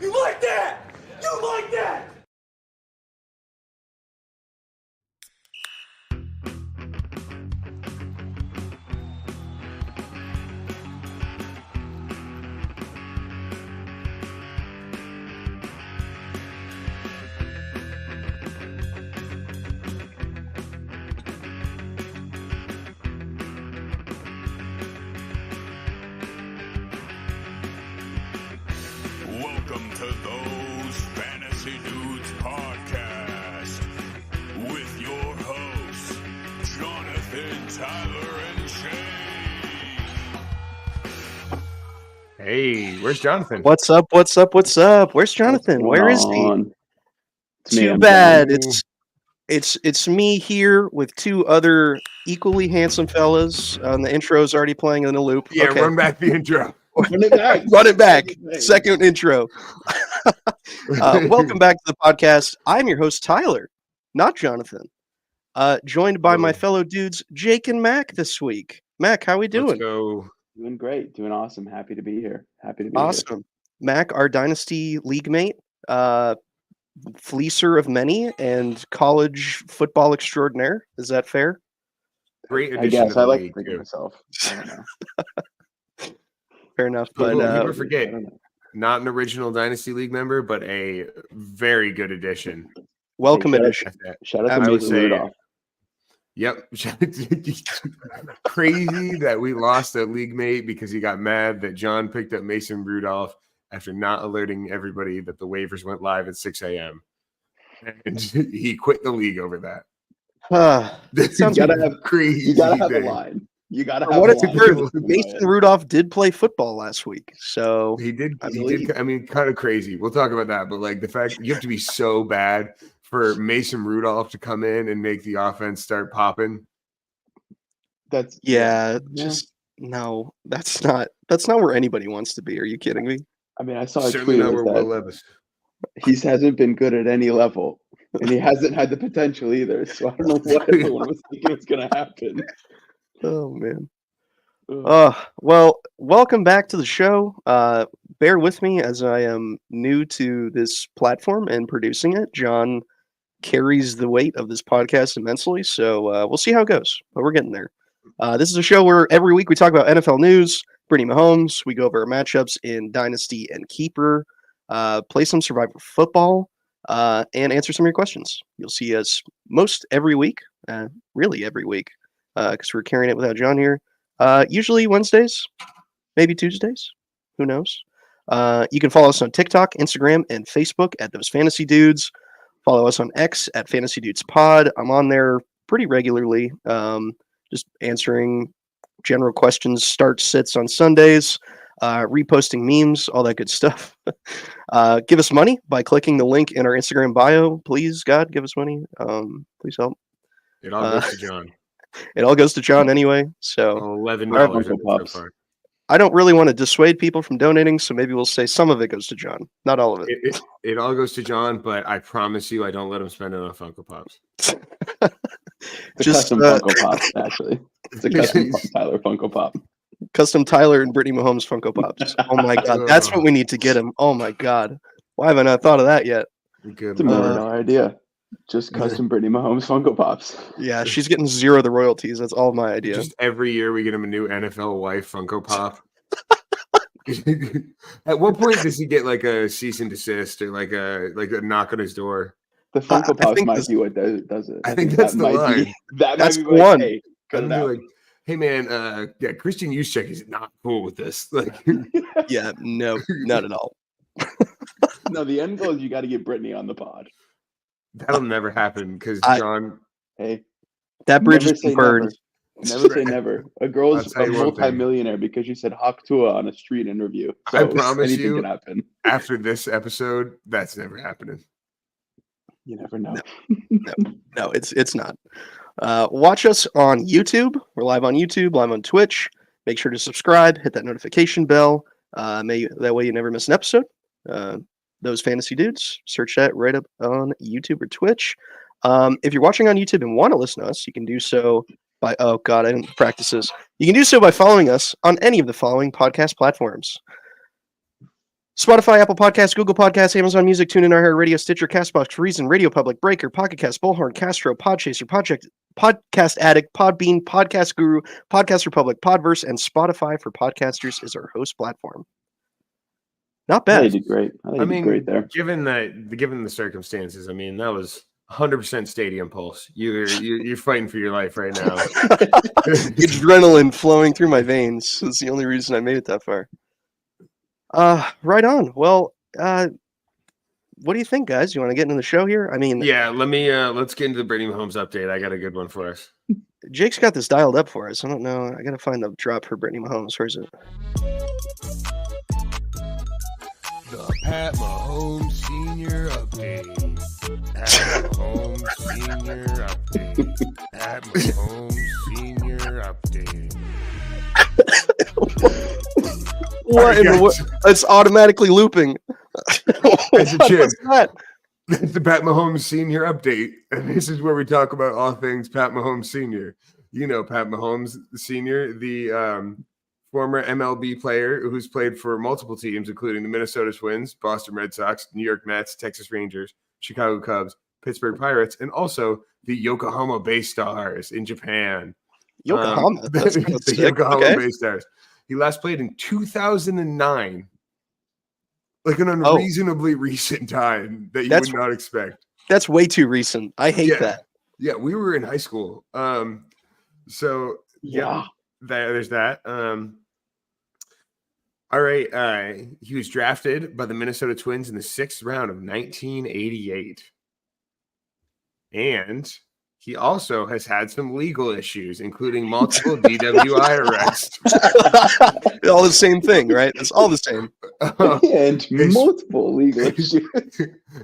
You like that? You like that? Welcome to Those Fantasy Dudes podcast with your hosts, Jonathan, Tyler, and Shane. Hey, where's Jonathan? What's up? Where's Jonathan? Where is he? Too bad. It's me here with two other equally handsome fellas. The intro is already playing in a loop. Yeah, okay. run back the intro. Run it back. Second intro. Welcome back to the podcast. I'm your host, Tyler, not Jonathan. Joined by my fellow dudes, Jake and Mac this week. Mac, how we doing? Let's go. Doing great. Doing awesome. Happy to be here. Awesome. Mac, our Dynasty league mate, fleecer of many, and college football extraordinaire. Is that fair? Great I addition guess to I the like league, thinking too. myself. I don't know. Fair enough. But But people forget, I don't know. not an original Dynasty League member, but a very good addition. welcome Hey, addition. Shout out I to would Mason say- Rudolph. Yep. Crazy that we lost a league mate because he got mad that John picked up Mason Rudolph after not alerting everybody that the waivers went live at 6 a.m. And he quit the league over that. That sounds You gotta have- crazy. You gotta have a thing. line. You gotta For have what a it's line. worth, Mason Rudolph did play football last week, so He did. I He believe. did. I mean, kind of crazy. We'll talk about that. But like the fact you have to be so bad for Mason Rudolph to come in and make the offense start popping. That's yeah, Yeah. just no. That's not where anybody wants to be. Are you kidding me? I mean, I saw a Certainly tweet not that where Will Levis. he hasn't been good at any level, and he hasn't had the potential either. So I don't know what everyone was thinking was gonna happen. Oh man. Ugh. Well, welcome back to the show. Bear with me as I am new to this platform and producing it. John carries the weight of this podcast immensely, so we'll see how it goes. But we're getting there. This is a show where every week we talk about NFL news, Brittany Mahomes. We go over our matchups in Dynasty and Keeper, play some Survivor football, and answer some of your questions. You'll see us most every week, really every week, because we're carrying it without John here. Usually Wednesdays, maybe Tuesdays. Who knows? You can follow us on TikTok, Instagram, and Facebook at Those Fantasy Dudes. Follow us on X at Fantasy Dudes Pod. I'm on there pretty regularly, just answering general questions, start sits on Sundays, reposting memes, all that good stuff. Give us money by clicking the link in our Instagram bio. Please, God, give us money. Please help. It all goes to John. It all goes to John anyway, so $11 Funko so Pops. far. I don't really want to dissuade people from donating, so maybe we'll say some of it goes to John, not all of it. It all goes to John, but I promise you, I don't let him spend it on Funko Pops. It's a Just, custom Funko Pop, actually. It's a custom Tyler Funko Pop. Custom Tyler and Brittany Mahomes Funko Pops. Oh my God, that's what we need to get him. Oh my God, why haven't I thought of that yet? Good It's a Lord. $1 idea. Just custom Brittany Mahomes Funko Pops. Yeah, she's getting zero of the royalties. That's all my idea. Just every year we get him a new NFL wife Funko Pop. At what point does he get like a cease and desist or like a knock on his door? The Funko I Pops think might this- be what does it. I think that's the might line. Be, that That's might be the like, one. hey, cut I'd it be out. like, hey man, yeah, Christian Juszczyk is not cool with this. Like, Yeah, no, not at all. No, the end goal is you got to get Brittany on the pod. that'll never happen because I- John. Hey, That bridge never is say burned. never say never. A girl I'll is tell a you one thing. multi-millionaire because she said Hawk Tua on a street interview. So I promise anything you- can happen. After this episode, that's never happening. You never know. No, it's not. Watch us on YouTube. We're live on YouTube, live on Twitch. Make sure to subscribe, hit that notification bell. That way you never miss an episode. Those Fantasy Dudes, search that right up on YouTube or Twitch. If you're watching on YouTube and want to listen to us, you can do so by, oh God, I didn't practice this. You can do so by following us on any of the following podcast platforms: Spotify, Apple Podcasts, Google Podcasts, Amazon Music, TuneIn, iHeartRadio, Stitcher, CastBox, Reason, Radio Public, Breaker, Pocket Cast, Bullhorn, Castro, Podchaser, Podcast Addict, Podbean, Podcast Guru, Podcast Republic, Podverse, and Spotify for podcasters is our host platform. Not bad. They did great. I mean, great there. Given the circumstances, I mean, that was 100% stadium pulse. You're fighting for your life right now. Adrenaline flowing through my veins. That's the only reason I made it that far. Right on. Well, what do you think, guys? You want to get into the show here? I mean, yeah, let's get into the Brittany Mahomes update. I got a good one for us. Jake's got this dialed up for us. I don't know. I got to find the drop for Brittany Mahomes. Where is it? The Pat Mahomes Senior update. Pat Mahomes Senior update. Pat Mahomes Senior update. What in the world? It's automatically looping. As a kid. What's that? The Pat Mahomes Senior update. And this is where we talk about all things Pat Mahomes Senior. You know Pat Mahomes Senior, the former MLB player who's played for multiple teams, including the Minnesota Twins, Boston Red Sox, New York Mets, Texas Rangers, Chicago Cubs, Pittsburgh Pirates, and also the Yokohama Bay Stars in Japan. Yokohama? That's the Yokohama Bay Stars. He last played in 2009. Like an unreasonably recent time that you would not expect. That's way too recent. I hate that. Yeah, we were in high school. So yeah, there's that. All right. He was drafted by the Minnesota Twins in the 6th round of 1988. And he also has had some legal issues, including multiple DWI arrests. All the same thing, right? It's all the same. And multiple legal issues.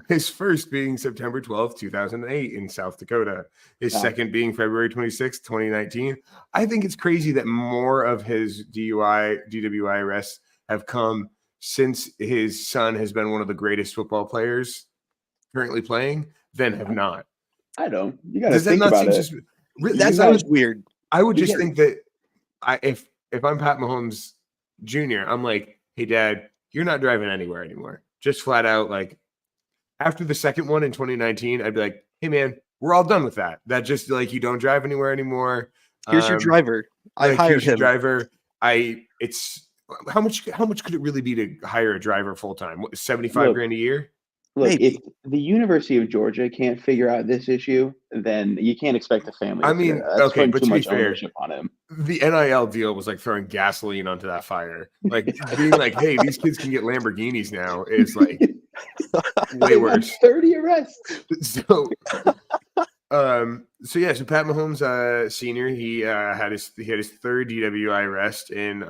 His first being September 12th, 2008 in South Dakota. His second being February 26th, 2019. I think it's crazy that more of his DWI arrests have come since his son has been one of the greatest football players currently playing than have not. I don't. You got to think about it. That sounds weird. I would just think that if I'm Pat Mahomes Jr., I'm like, hey, Dad, you're not driving anywhere anymore. Just flat out, like, after the second one in 2019, I'd be like, hey, man, we're all done with that. That just, like, you don't drive anywhere anymore. Here's your driver. I hired him. Driver. It's how much could it really be to hire a driver full time? What, $75,000 a year? Look, if the University of Georgia can't figure out this issue, then you can't expect the family. I mean, okay, but to be fair, on him. The NIL deal was like throwing gasoline onto that fire. Like being like, "Hey, these kids can get Lamborghinis now," is like way worse. 30 arrests. So Pat Mahomes Senior, he had his third DWI arrest in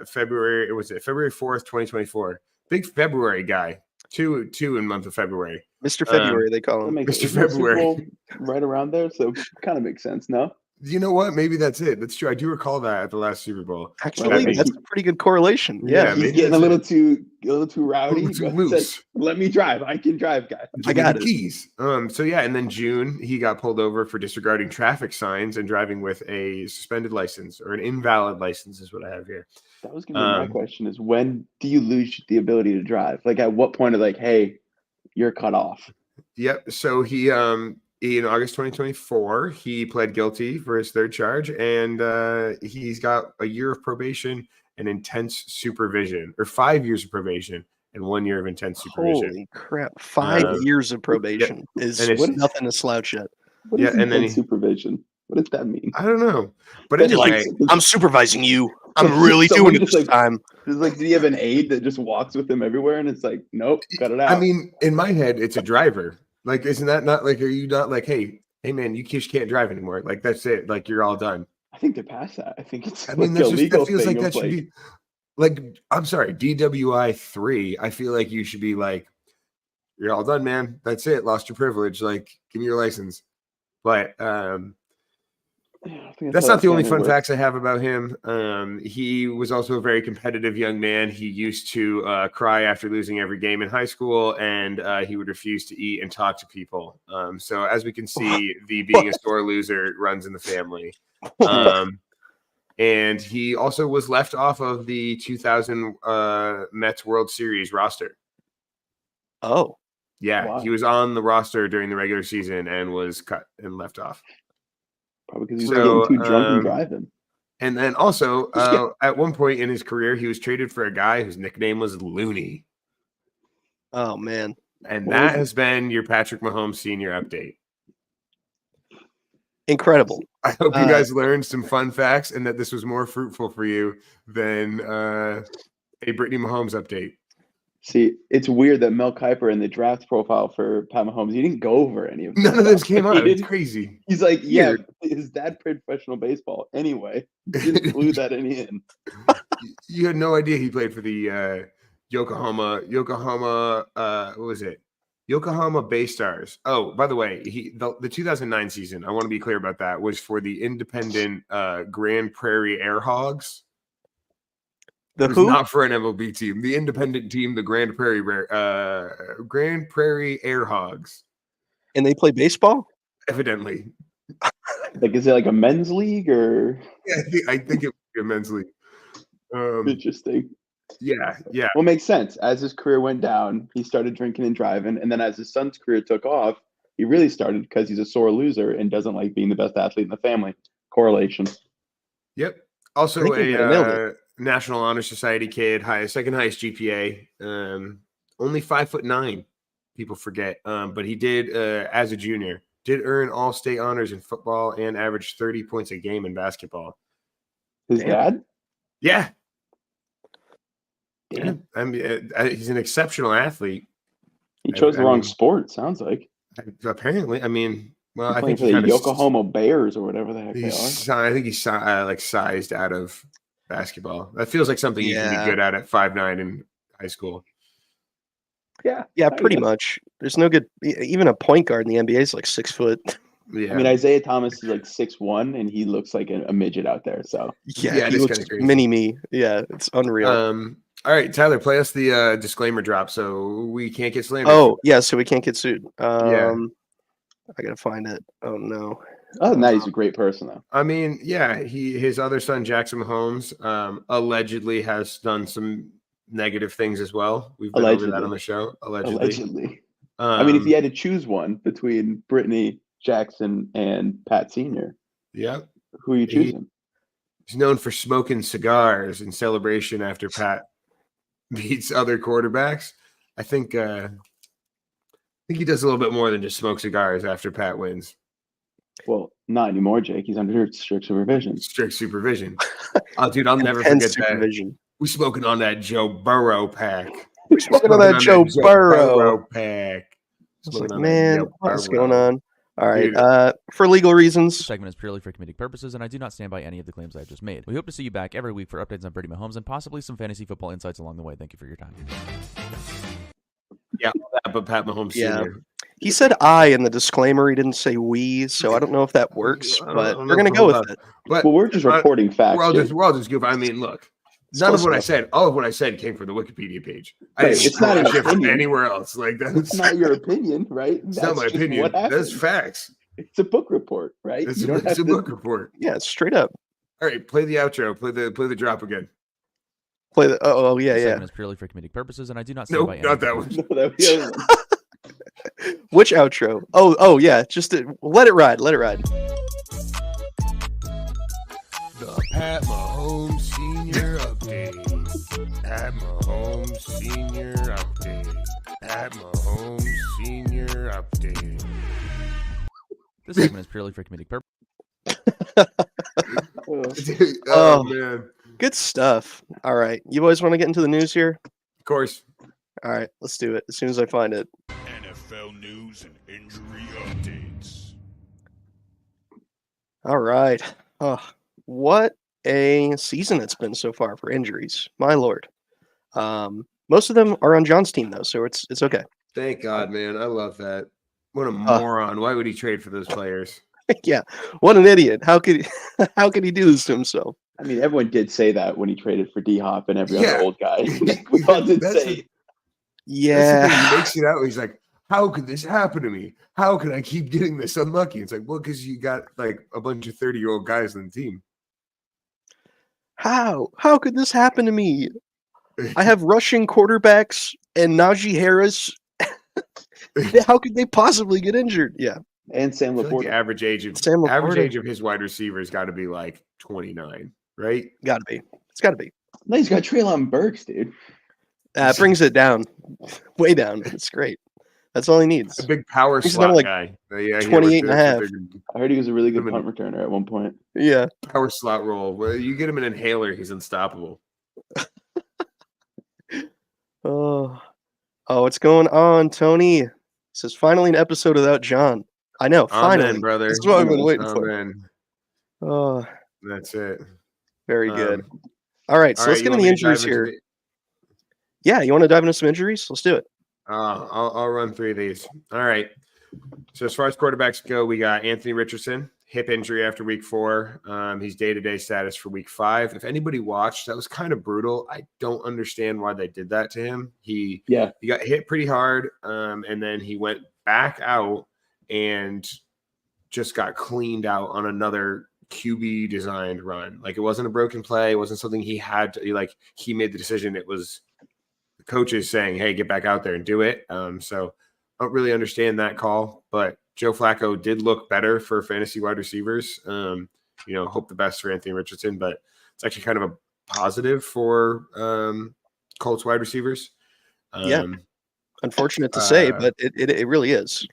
February. Was it February 4th, 2024? Big February guy. Two in month of February. Mr. February, they call him. Mr. February. Right around there, so kind of makes sense, no? You know what? Maybe that's it. That's true. I do recall that at the last Super Bowl. Actually, that's a pretty good correlation. Yeah, he's getting a little too rowdy. A little too loose. Let me drive. I can drive, guys. I got the keys. And then June, he got pulled over for disregarding traffic signs and driving with a suspended license or an invalid license is what I have here. That was going to be my question: is when do you lose the ability to drive? Like, at what point are like, hey, you're cut off? Yep. So he in August 2024, he pled guilty for his third charge, and he's got a year of probation and intense supervision, or 5 years of probation and 1 year of intense supervision. Holy crap! 5 years of probation is nothing to slouch at. What is intense supervision? What does that mean? I don't know. But anyway, I'm supervising you. I'm really doing it this time. It's like, did he have an aide that just walks with him everywhere? And it's like, nope, cut it out. I mean, in my head, it's a driver. Like, isn't that not like, are you not like, hey man, you just can't drive anymore. Like, that's it. Like, you're all done. I think they're past that. I think it's that feels like that should be like, I'm sorry, DWI 3. I feel like you should be like, you're all done, man. That's it. Lost your privilege. Like, give me your license. But, that's not the only fun facts I have about him. He was also a very competitive young man. He used to cry after losing every game in high school, and he would refuse to eat and talk to people. So as we can see, the being a sore loser runs in the family. And he also was left off of the 2000 Mets World Series roster. Oh, Yeah, Wow. he was on the roster during the regular season and was cut and left off. Probably because he was So, getting too drunk and driving. And then also, at one point in his career, he was traded for a guy whose nickname was Looney. oh man. And What that was it? has been your Patrick Mahomes Senior update. Incredible. I hope you guys learned some fun facts and that this was more fruitful for you than a Brittany Mahomes update. See, it's weird that Mel Kiper in the draft profile for Pat Mahomes, he didn't go over any of this. None of this came He out. It's didn't- crazy. He's like, yeah, Weird. his dad played professional baseball. Anyway, he didn't include that in. You had no idea he played for the Yokohama, what was it? Yokohama Bay Stars. Oh, by the way, the 2009 season, I want to be clear about that, was for the independent Grand Prairie Air Hogs. The It was who? not for an MLB team. The independent team, the Grand Prairie Air Hogs, And they play baseball? evidently. Like, is it like a men's league or Yeah, I think it would be a men's league. interesting? Yeah. Well, it makes sense. As his career went down, he started drinking and driving. And then as his son's career took off, he really started because he's a sore loser and doesn't like being the best athlete in the family. Correlation. Yep. Also I think you nailed a National Honor Society kid, second highest GPA, only 5'9". People forget. But he did, as a junior, did earn all-state honors in football and averaged 30 points a game in basketball. His Damn. dad? Yeah. Damn. I mean, he's an exceptional athlete. He chose the I wrong mean, sport, sounds like. Apparently, I mean, well, He's I playing think for he the kind of Yokohama Bears or whatever the heck they are. I think he's like sized out of basketball. That feels like something you can Yeah. be good at 5'9" in high school. Yeah. Yeah, I pretty guess. much. There's no good. Even a point guard in the NBA is like 6 foot. Yeah, I mean, Isaiah Thomas is like 6'1", and he looks like a midget out there. So Yeah, Yeah, it he is looks kinda crazy. mini me. Yeah, it's unreal. All right, Tyler, play us the disclaimer drop so we can't get slandered. Oh, yeah, so we can't get sued. Yeah. I gotta find it. Oh no. other than that, he's a great person, though. I mean, yeah, his other son, Jackson Mahomes, allegedly has done some negative things as well. We've been over that Allegedly. on the show. Allegedly. I mean, if you had to choose one between Brittany, Jackson, and Pat Senior, yeah, who are you choosing? he's known for smoking cigars in celebration after Pat beats other quarterbacks. I think he does a little bit more than just smoke cigars after Pat wins. Well, not anymore, Jake. He's under strict supervision. Strict supervision. Oh, dude, I'll never Intense forget that. supervision. We smoking on that Joe Burrow pack. We're smoking on that Joe Burrow. pack. I was Smoking like, on that man, Joe what's Burrow. going on? All right. Dude. For legal This reasons, segment is purely for comedic purposes, and I do not stand by any of the claims I have just made. We hope to see you back every week for updates on Brady Mahomes and possibly some fantasy football insights along the way. Thank you for your time. Yeah, all that, but Pat Mahomes Yeah. Senior. he said I in the disclaimer. He didn't say we, so I don't know if that works, I don't but know we're gonna if go I'm with it. But Well, we're just reporting facts. we're all Jake. just goof. I mean, look, none Close of what I enough. said, all of what I said came from the Wikipedia page. I Right, didn't it's not steal an that shit from opinion. anywhere else. Like It's that's not your opinion, right? it's not my just opinion. What That's happened. facts. It's a book report, right? It's, You don't it's have a to- book report. Yeah, straight up. All right, play the outro. Play the drop again. Play the. Oh yeah, This yeah. segment is purely for comedic purposes, and I do not stand Nope, by any not of the that claims. one. No, that was the other one. Which outro? Oh yeah. Just let it ride. Let it ride. The Pat Mahomes Senior update. Pat Mahomes Senior update. Pat Mahomes Senior update. This segment is purely for comedic purposes. Dude, Oh. man. Good stuff. All right, you boys want to get into the news here? Of course. All right, let's do it as soon as I find it. NFL news and injury updates. All right. Oh, what a season it's been so far for injuries. My lord. Most of them are on John's team though, so it's okay. Thank God, man. I love that. What a moron. Why would he trade for those players? Yeah, what an idiot. How could he do this to himself? I mean, everyone did say that when he traded for D-Hop and every Yeah. other old guy. We all did That's say. That's the Yeah. thing. He makes it out. He's like, how could this happen to me? How could I keep getting this unlucky? It's like, well, because you got like a bunch of 30-year-old guys on the team. How could this happen to me? I have rushing quarterbacks and Najee Harris. How could they possibly get injured? Yeah, And Sam I feel like the Laporta. average age of Sam Laporta. his wide receivers got to be like 29, right? Got to be. It's got to be. No, he's got Treylon Burks, dude. It brings it down, way down. It's great. That's all he needs. A big power He's slot got, like, guy. Yeah, 28 and a half. I heard he was a really good Him and- punt returner at one point. Yeah. Power slot role. Well, you get him an inhaler, he's unstoppable. Oh, what's going on, Tony? This is finally an episode without John. I know, finally, Amen, brother. This is what I've been waiting for. Amen. Oh, That's it. very good. All right, so let's get into the injuries here. Yeah, you want to dive into some injuries? Let's do it. I'll run through these. All right. So as far as quarterbacks go, we got Anthony Richardson, hip injury after week 4. He's day-to-day status for week 5. If anybody watched, that was kind of brutal. I don't understand why they did that to him. He got hit pretty hard, and then he went back out and just got cleaned out on another QB designed run. Like, it wasn't a broken play. It wasn't something he had to, like, he made the decision. It was the coaches saying, hey, get back out there and do it. So I don't really understand that call, but Joe Flacco did look better for fantasy wide receivers. Hope the best for Anthony Richardson, but it's actually kind of a positive for Colts wide receivers. Unfortunate to say, but it really is.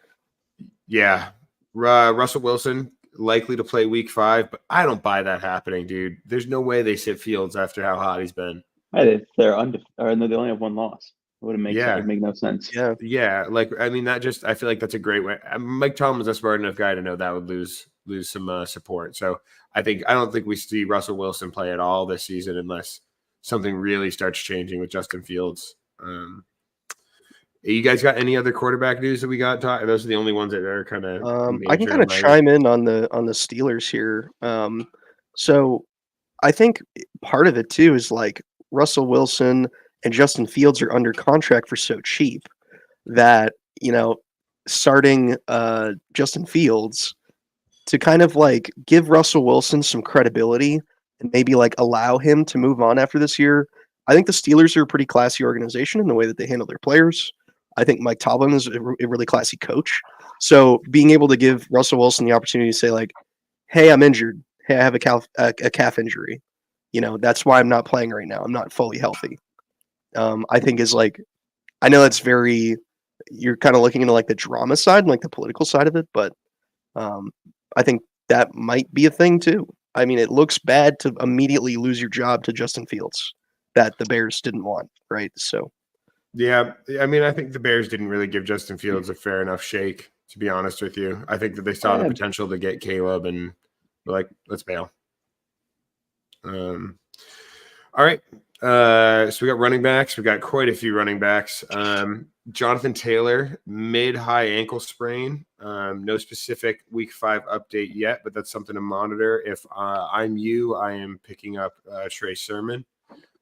Yeah. Russell Wilson likely to play week 5, but I don't buy that happening, dude. There's no way they sit Fields after how hot he's been. They're they only have 1 loss. It would make no sense. Yeah. Like, I mean, I feel like that's a great way. Mike Tomlin's a smart enough guy to know that would lose some support. So I don't think we see Russell Wilson play at all this season unless something really starts changing with Justin Fields. You guys got any other quarterback news that we got? Those are the only ones that are kind of. I can kind of chime in on the Steelers here. So I think part of it too is like Russell Wilson and Justin Fields are under contract for so cheap that, starting Justin Fields to kind of like give Russell Wilson some credibility and maybe like allow him to move on after this year. I think the Steelers are a pretty classy organization in the way that they handle their players. I think Mike Tomlin is a really classy coach. So being able to give Russell Wilson the opportunity to say like, hey, I'm injured. Hey, I have a calf injury. That's why I'm not playing right now. I'm not fully healthy. I think is like, I know that's you're kind of looking into like the drama side and like the political side of it, but I think that might be a thing too. I mean, it looks bad to immediately lose your job to Justin Fields that the Bears didn't want, right? So, yeah, I mean, I think the Bears didn't really give Justin Fields a fair enough shake, to be honest with you. I think that they saw the potential to get Caleb and were like, let's bail. All right. So we got running backs. We got quite a few running backs. Jonathan Taylor, mid-high ankle sprain. No specific week 5 update yet, but that's something to monitor. If I'm you, I am picking up Trey Sermon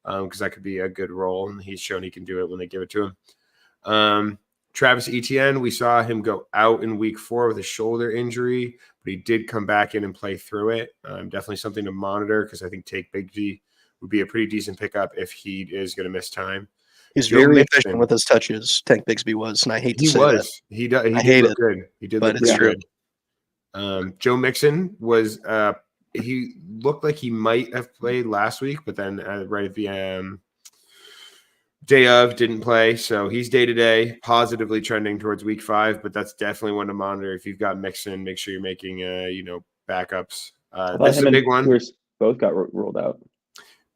because that could be a good role, and he's shown he can do it when they give it to him. Travis Etienne, we saw him go out in week 4 with a shoulder injury, but he did come back in and play through it. Definitely something to monitor because I think Take Bigsby would be a pretty decent pickup if he is going to miss time. He's very efficient with his touches. Tank Bigsby was, and I hate to say that. He did look good. He did look good. Joe Mixon was he looked like he might have played last week, but then right at the day of didn't play. So he's day-to-day, positively trending towards week 5, but that's definitely one to monitor. If you've got Mixon, make sure you're making backups. This is a big one. Both got ruled out.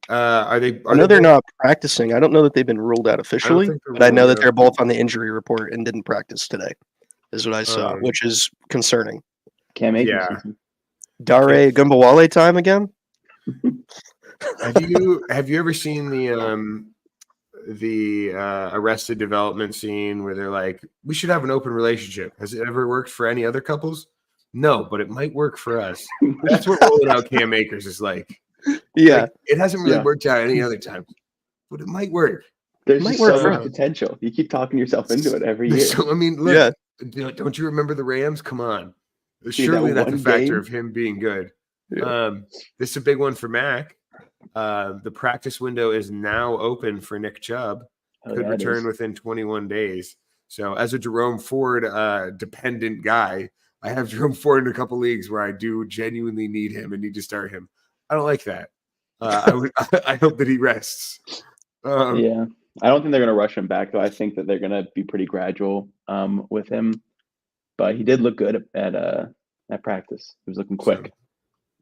I know they're not practicing. I don't know that they've been ruled out officially, but I know that they're both on the injury report and didn't practice today, is what I saw, which is concerning. Cam Akers. Yeah. Dare Gumbawale time again? Have you ever seen the Arrested Development scene where they're like, we should have an open relationship? Has it ever worked for any other couples? No, but it might work for us. That's what rolling out Cam Akers is like. Yeah, it hasn't really worked out any other time, but it might work. There's just so much potential. You keep talking yourself into it every year. So, I mean, look, don't you remember the Rams? Come on. Surely that's a factor of him being good. Yeah. This is a big one for Mac. The practice window is now open for Nick Chubb. Oh, Could yeah, it return is. within 21 days. So as a Jerome Ford dependent guy, I have Jerome Ford in a couple leagues where I do genuinely need him and need to start him. I don't like that. I hope that he rests. Yeah. I don't think they're going to rush him back, though. I think that they're going to be pretty gradual with him. But he did look good at practice. He was looking quick,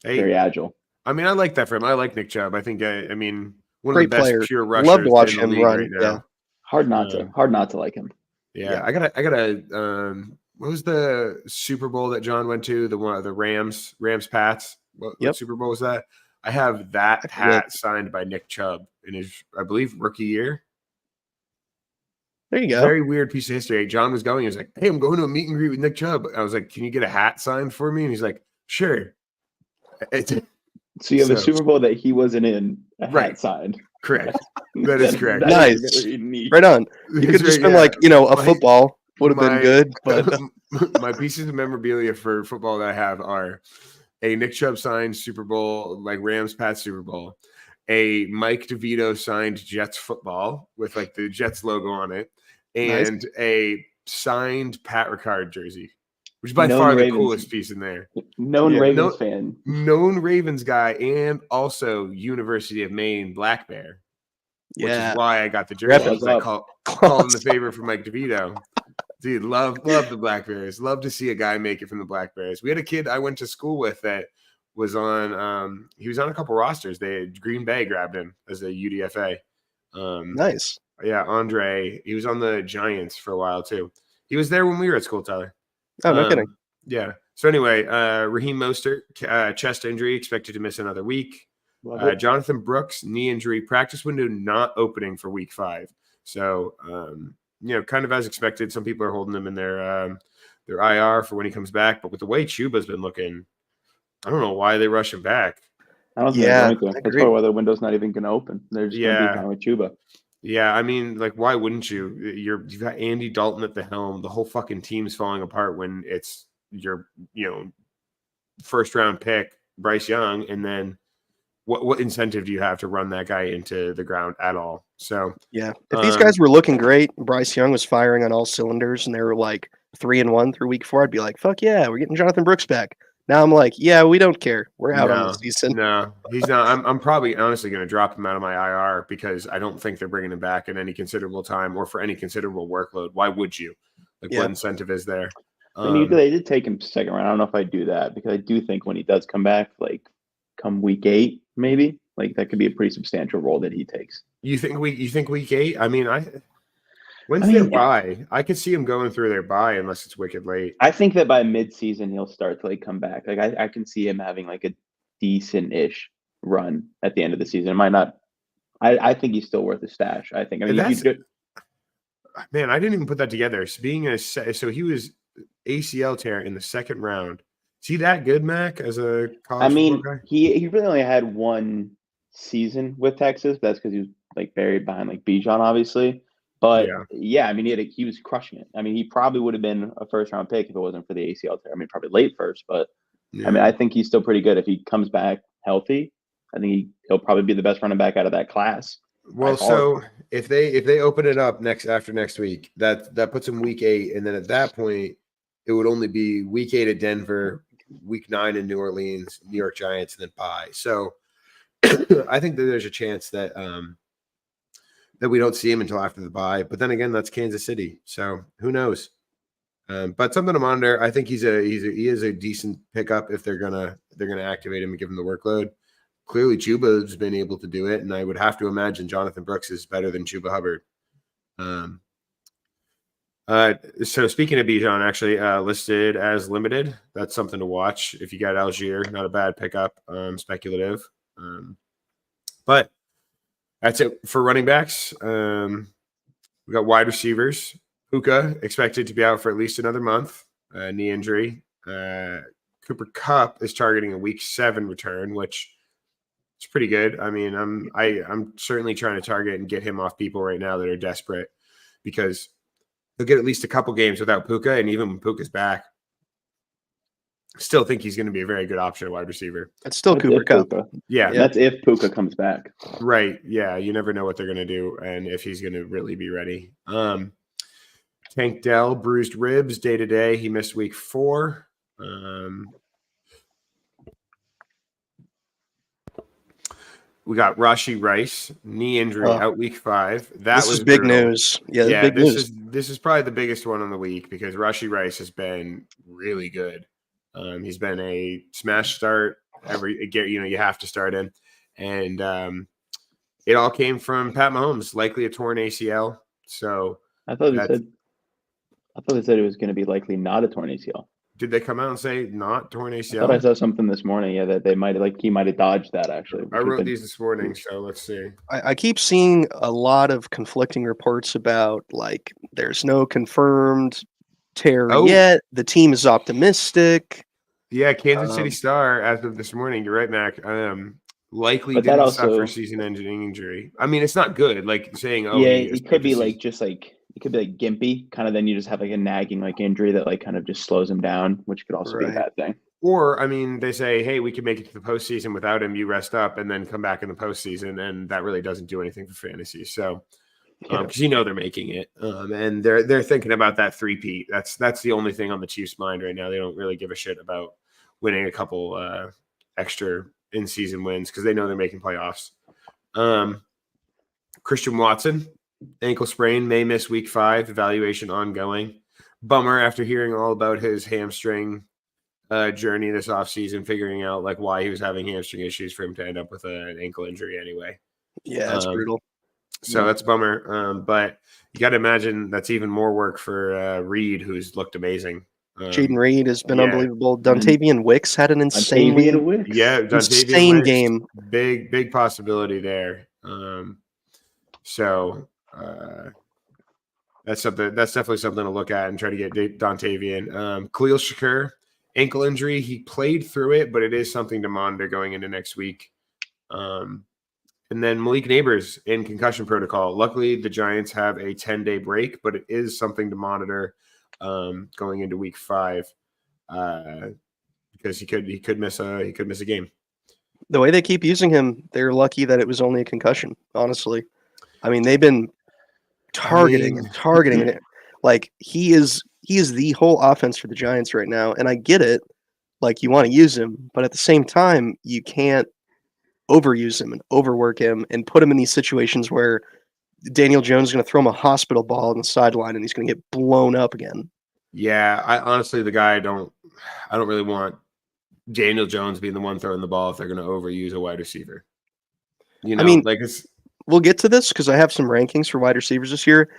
very agile. I mean, I like that for him. I like Nick Chubb. I think, I mean, one Great of the best player. pure Love rushers to watch in the him league run. right now. Yeah. Hard not to like him. Yeah. I gotta. What was the Super Bowl that John went to? The one, the Rams Pats. What Super Bowl was that? I have that hat signed by Nick Chubb in his, I believe, rookie year. There you go. Very weird piece of history. John was going. He was like, "Hey, I'm going to a meet and greet with Nick Chubb." I was like, "Can you get a hat signed for me?" And he's like, "Sure." So you have a Super Bowl that he wasn't in, a hat signed. Correct. That is correct. Nice. Right on. You could just been like, a football would have been good. But my pieces of memorabilia for football that I have are a Nick Chubb signed Super Bowl, like Rams Pats Super Bowl, a Mike DeVito signed Jets football with like the Jets logo on it, and a signed Pat Ricard jersey, which is by far the coolest piece in there. Ravens fan. Known Ravens guy, and also University of Maine Black Bear, which is why I got the jersey. Because I called in the favor for Mike DeVito. Dude, love the Black Bears. Love to see a guy make it from the Black Bears. We had a kid I went to school with that was on he was on a couple rosters. Green Bay grabbed him as a UDFA. Nice. Yeah, Andre. He was on the Giants for a while too. He was there when we were at school, Tyler. Oh, no kidding. Yeah. So anyway, Raheem Mostert, chest injury, expected to miss another week. Jonathan Brooks, knee injury, practice window not opening for week 5. So kind of as expected. Some people are holding him in their IR for when he comes back. But with the way Chuba's been looking, I don't know why they rush him back. I don't think they're going to. That's probably why the window's not even going to open. They're just going to be fine with Chuba. Yeah, I mean, like, why wouldn't you? You've got Andy Dalton at the helm. The whole fucking team's falling apart when it's your, first round pick, Bryce Young, and then what incentive do you have to run that guy into the ground at all? So yeah, if these guys were looking great, Bryce Young was firing on all cylinders, and they were like 3-1 through week 4, I'd be like, fuck yeah, we're getting Jonathan Brooks back. Now I'm like, yeah, we don't care. We're out on the season. No, he's not. I'm probably honestly going to drop him out of my IR because I don't think they're bringing him back in any considerable time or for any considerable workload. Why would you? Like, what incentive is there? I mean, they did take him second round. I don't know if I'd do that because I do think when he does come back, like come week 8, maybe, like that could be a pretty substantial role that he takes. You think week 8? I mean, when's their bye? I could see him going through their bye unless it's wicked late. I think that by mid-season he'll start to like come back. Like I can see him having like a decent-ish run at the end of the season. It might not. I think he's still worth a stash. I think. I mean, man, I didn't even put that together. So he was ACL tear in the second round. Is he that good, Mac? As a college football guy? he really only had one season with Texas. That's because he was like buried behind like Bijan, obviously. But yeah, I mean, he was crushing it. I mean, he probably would have been a first-round pick if it wasn't for the ACL tear. I mean, probably late first, but I mean, I think he's still pretty good if he comes back healthy. I think he'll probably be the best running back out of that class. Well, so if they open it up after next week, that puts him week 8, and then at that point, it would only be week 8 at Denver, week 9 in New Orleans, New York Giants, and then bye. So I think that there's a chance that that we don't see him until after the bye. But then again, that's Kansas City, so who knows? But something to monitor. I think he is a decent pickup if they're gonna activate him and give him the workload. Clearly, Chuba's been able to do it, and I would have to imagine Jonathan Brooks is better than Chuba Hubbard. So speaking of Bijan, actually listed as limited. That's something to watch if you got Algier. Not a bad pickup. Speculative, but that's it for running backs. We got wide receivers. Puka expected to be out for at least another month. Knee injury. Cooper Kupp is targeting a week 7 return, which is pretty good. I mean, I'm certainly trying to target and get him off people right now that are desperate because he'll get at least a couple games without Puka, and even when Puka's back, Still think he's going to be a very good option at wide receiver. It's still That's Cooper if Cup. Puka. Yeah, That's if Puka comes back. right. Yeah, you never know what they're going to do and if he's going to really be ready. Tank Dell, bruised ribs day to day. He missed week 4. We got Rashee Rice, knee injury, out week 5. This was big brutal. news. Yeah, big news. This is probably the biggest one on the week because Rashee Rice has been really good. He's been a smash start you have to start him, and it all came from Pat Mahomes, likely a torn ACL. So I thought they said it was going to be likely not a torn ACL. did they come out and say not torn ACL? I thought I saw something this morning. Yeah, that they might he might have dodged that actually. I wrote these this morning, so let's see. I keep seeing a lot of conflicting reports about like there's no confirmed tear yet. The team is optimistic. Yeah, Kansas City Star, as of this morning, you're right, Mac. Likely But that didn't also- suffer season-ending injury. I mean, it's not good. Like saying, Yeah, it could be like just like it could be like gimpy, kind of. Then you just have like a nagging like injury that like kind of just slows him down, which could also be a Right. bad thing. Or, I mean, they say, hey, we can make it to the postseason without him. You rest up and then come back in the postseason, and that really doesn't do anything for fantasy. So, because they're making it, and they're thinking about that 3-peat. That's the only thing on the Chiefs' mind right now. They don't really give a shit about winning a couple extra in-season wins because they know they're making playoffs. Christian Watson, ankle sprain, may miss week 5. Evaluation ongoing. Bummer after hearing all about his hamstring journey this offseason, figuring out like why he was having hamstring issues for him to end up with an ankle injury anyway. Yeah, that's brutal. So that's a bummer. But you got to imagine that's even more work for Reed, who's looked amazing. Jaden Reed has been unbelievable. Dontavian Wicks had an insane insane game. Big possibility there. So that's something. That's definitely something to look at and try to get Dontavian. Khalil Shakur, ankle injury. He played through it, but it is something to monitor going into next week. And then Malik Neighbors in concussion protocol. Luckily, the Giants have a 10-day break, but it is something to monitor going into week 5 because he could miss a game. The way they keep using him, they're lucky that it was only a concussion. Honestly, I mean they've been targeting it. Like he is the whole offense for the Giants right now, and I get it. Like you want to use him, but at the same time, you can't overuse him and overwork him and put him in these situations where Daniel Jones is going to throw him a hospital ball on the sideline and he's going to get blown up again. Yeah, I honestly, I don't really want Daniel Jones being the one throwing the ball if they're going to overuse a wide receiver. You know, I mean, like we'll get to this because I have some rankings for wide receivers this year.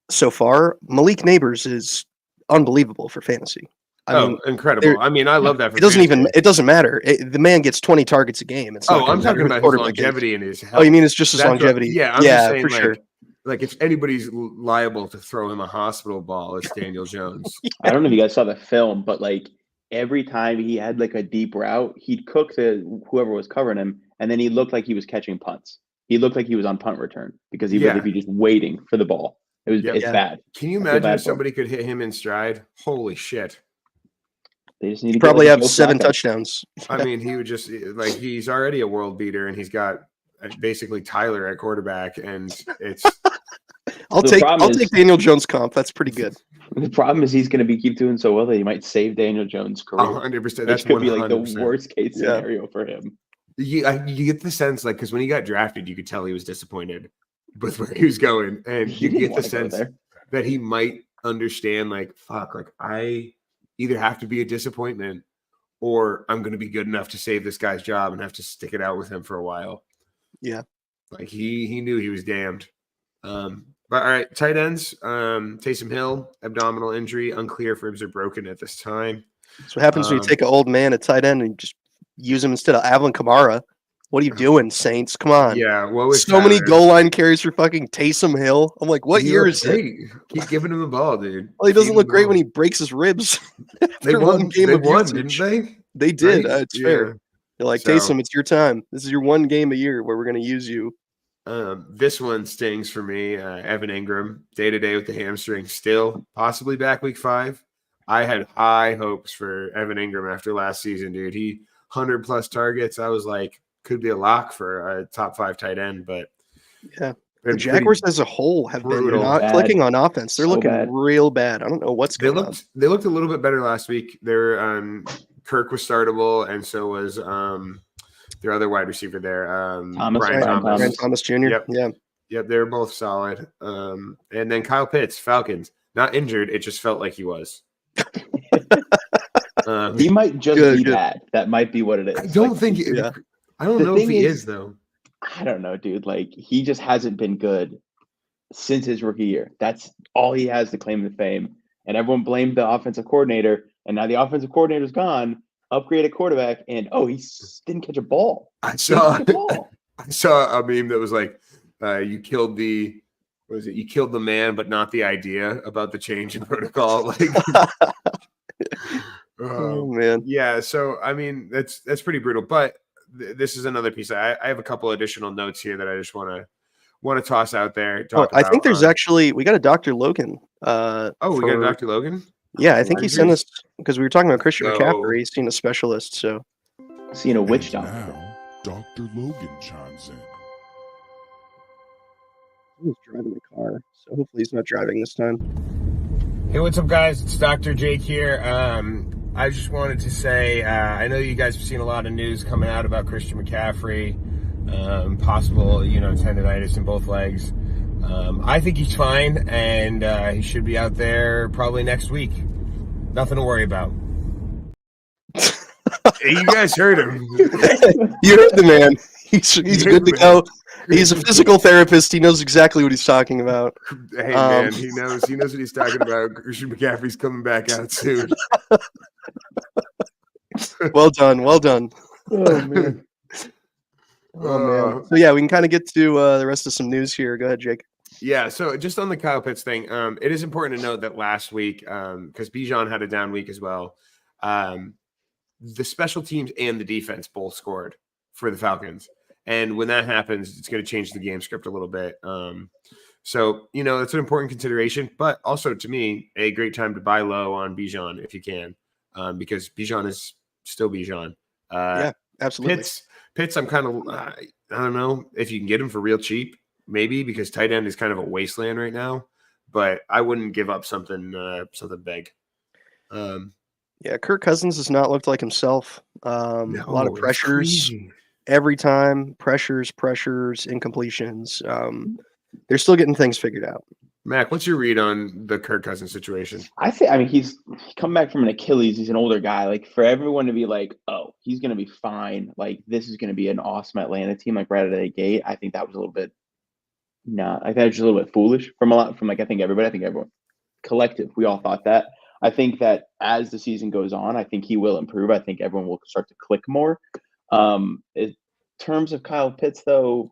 So far, Malik Neighbors is unbelievable for fantasy. I mean, incredible. I mean, I love that. For it doesn't matter. The man gets 20 targets a game. It's not I'm talking about his longevity and his health. Oh, you mean it's just his longevity? Yeah, I'm just saying, for sure. Like if anybody's liable to throw him a hospital ball, it's Daniel Jones. I don't know if you guys saw the film, but like every time he had like a deep route, he'd cook to whoever was covering him, and then he looked like he was catching punts. He looked like he was on punt return because he would be just waiting for the ball. It's bad. Can you imagine if somebody could hit him in stride? Holy shit. They just need to probably have 7 touchdowns. I mean, he would just like he's already a world beater, and he's got basically Tyler at quarterback, and it's. I'll take Daniel Jones comp. That's pretty good. The problem is he's going to keep doing so well that he might save Daniel Jones' career. 100%. That could be like the worst case scenario for him. You get the sense like because when he got drafted, you could tell he was disappointed with where he was going, and you get the sense that he might understand like fuck, like I either have to be a disappointment or I'm going to be good enough to save this guy's job and have to stick it out with him for a while. Yeah. Like he knew he was damned. But all right, tight ends, Taysom Hill, abdominal injury, unclear if ribs are broken at this time. So what happens when you take an old man at tight end and just use him instead of Alvin Kamara? What are you doing, Saints? Come on. Yeah. What was so many goal line carries for fucking Taysom Hill? I'm like, what year is it? Keep giving him the ball, dude. Well, he doesn't look great when he breaks his ribs. They won, didn't they? They did. Right? It's fair. They're like, Taysom, it's your time. This is your one game a year where we're going to use you. This one stings for me. Evan Ingram, day-to-day with the hamstring, still possibly back week 5. I had high hopes for Evan Ingram after last season, dude. He 100+ targets. I was like, could be a lock for a top 5 tight end, but Yeah. been The Jaguars pretty as a whole have been brutal. not Bad. clicking on offense. They're So looking bad. real bad. I don't know what's They going on. looked a little bit better last week. Their Kirk was startable, and so was their other wide receiver there, Brian Thomas. Brian Thomas Jr. Yep. Yeah. Yep, they were both solid. And then Kyle Pitts, Falcons, not injured. It just felt like he was. He might just be good. bad. That might be what it is. I don't Like, think. yeah. I don't The know if thing he is- is though. I don't know, dude. Like, he just hasn't been good since his rookie year. That's all he has to claim to fame. And everyone blamed the offensive coordinator. And now the offensive coordinator's gone. Upgrade a quarterback, and didn't catch a ball. I Didn't saw. catch a ball. I saw a meme that was like, "You killed the." What was it? You killed the man, but not the idea about the change in protocol. Like, Oh man. yeah. So I mean, that's pretty brutal. But this is another piece. I have a couple additional notes here that I just want to toss out there. Oh, talk I think about, there's actually we got a Dr. Logan. we got for- Dr. Logan. Yeah, I think he sent us because we were talking about Christian No. McCaffrey. He's seen a specialist, so Seeing a witch And doctor. now, Dr. Logan chimes in. he's driving the car. So hopefully he's not driving this time. Hey, what's up, guys? It's Dr. Jake here. I just wanted to say, I know you guys have seen a lot of news coming out about Christian McCaffrey, possible, tendonitis in both legs. I think he's fine, and he should be out there probably next week. Nothing to worry about. Hey, you guys heard him. You heard the man. He's good to go. He's a physical therapist. He knows exactly what he's talking about. Hey, man, he knows what he's talking about. Christian McCaffrey's coming back out soon. Well done. Well done. Oh, man. Oh man. So yeah, we can kind of get to the rest of some news here. Go ahead, Jake. Yeah, so just on the Kyle Pitts thing, it is important to note that last week, because Bijan had a down week as well, the special teams and the defense both scored for the Falcons. And when that happens, it's going to change the game script a little bit. So, it's an important consideration, but also to me, a great time to buy low on Bijan if you can, because Bijan is still Bijan. Yeah, absolutely. Pitts, I'm kind of, I don't know if you can get him for real cheap. Maybe because tight end is kind of a wasteland right now, but I wouldn't give up something big. Yeah, Kirk Cousins has not looked like himself. A lot of it's pressures crazy. every time. Pressures, incompletions. They're still getting things figured out. Mac, what's your read on the Kirk Cousins situation? He's come back from an Achilles. He's an older guy. Like, for everyone to be like, oh, he's going to be fine. Like, this is going to be an awesome Atlanta team, like right out of the gate. I think that was a little bit. No, I think it was just a little bit foolish I think everyone collective. We all thought that. I think that as the season goes on, I think he will improve. I think everyone will start to click more. In terms of Kyle Pitts, though,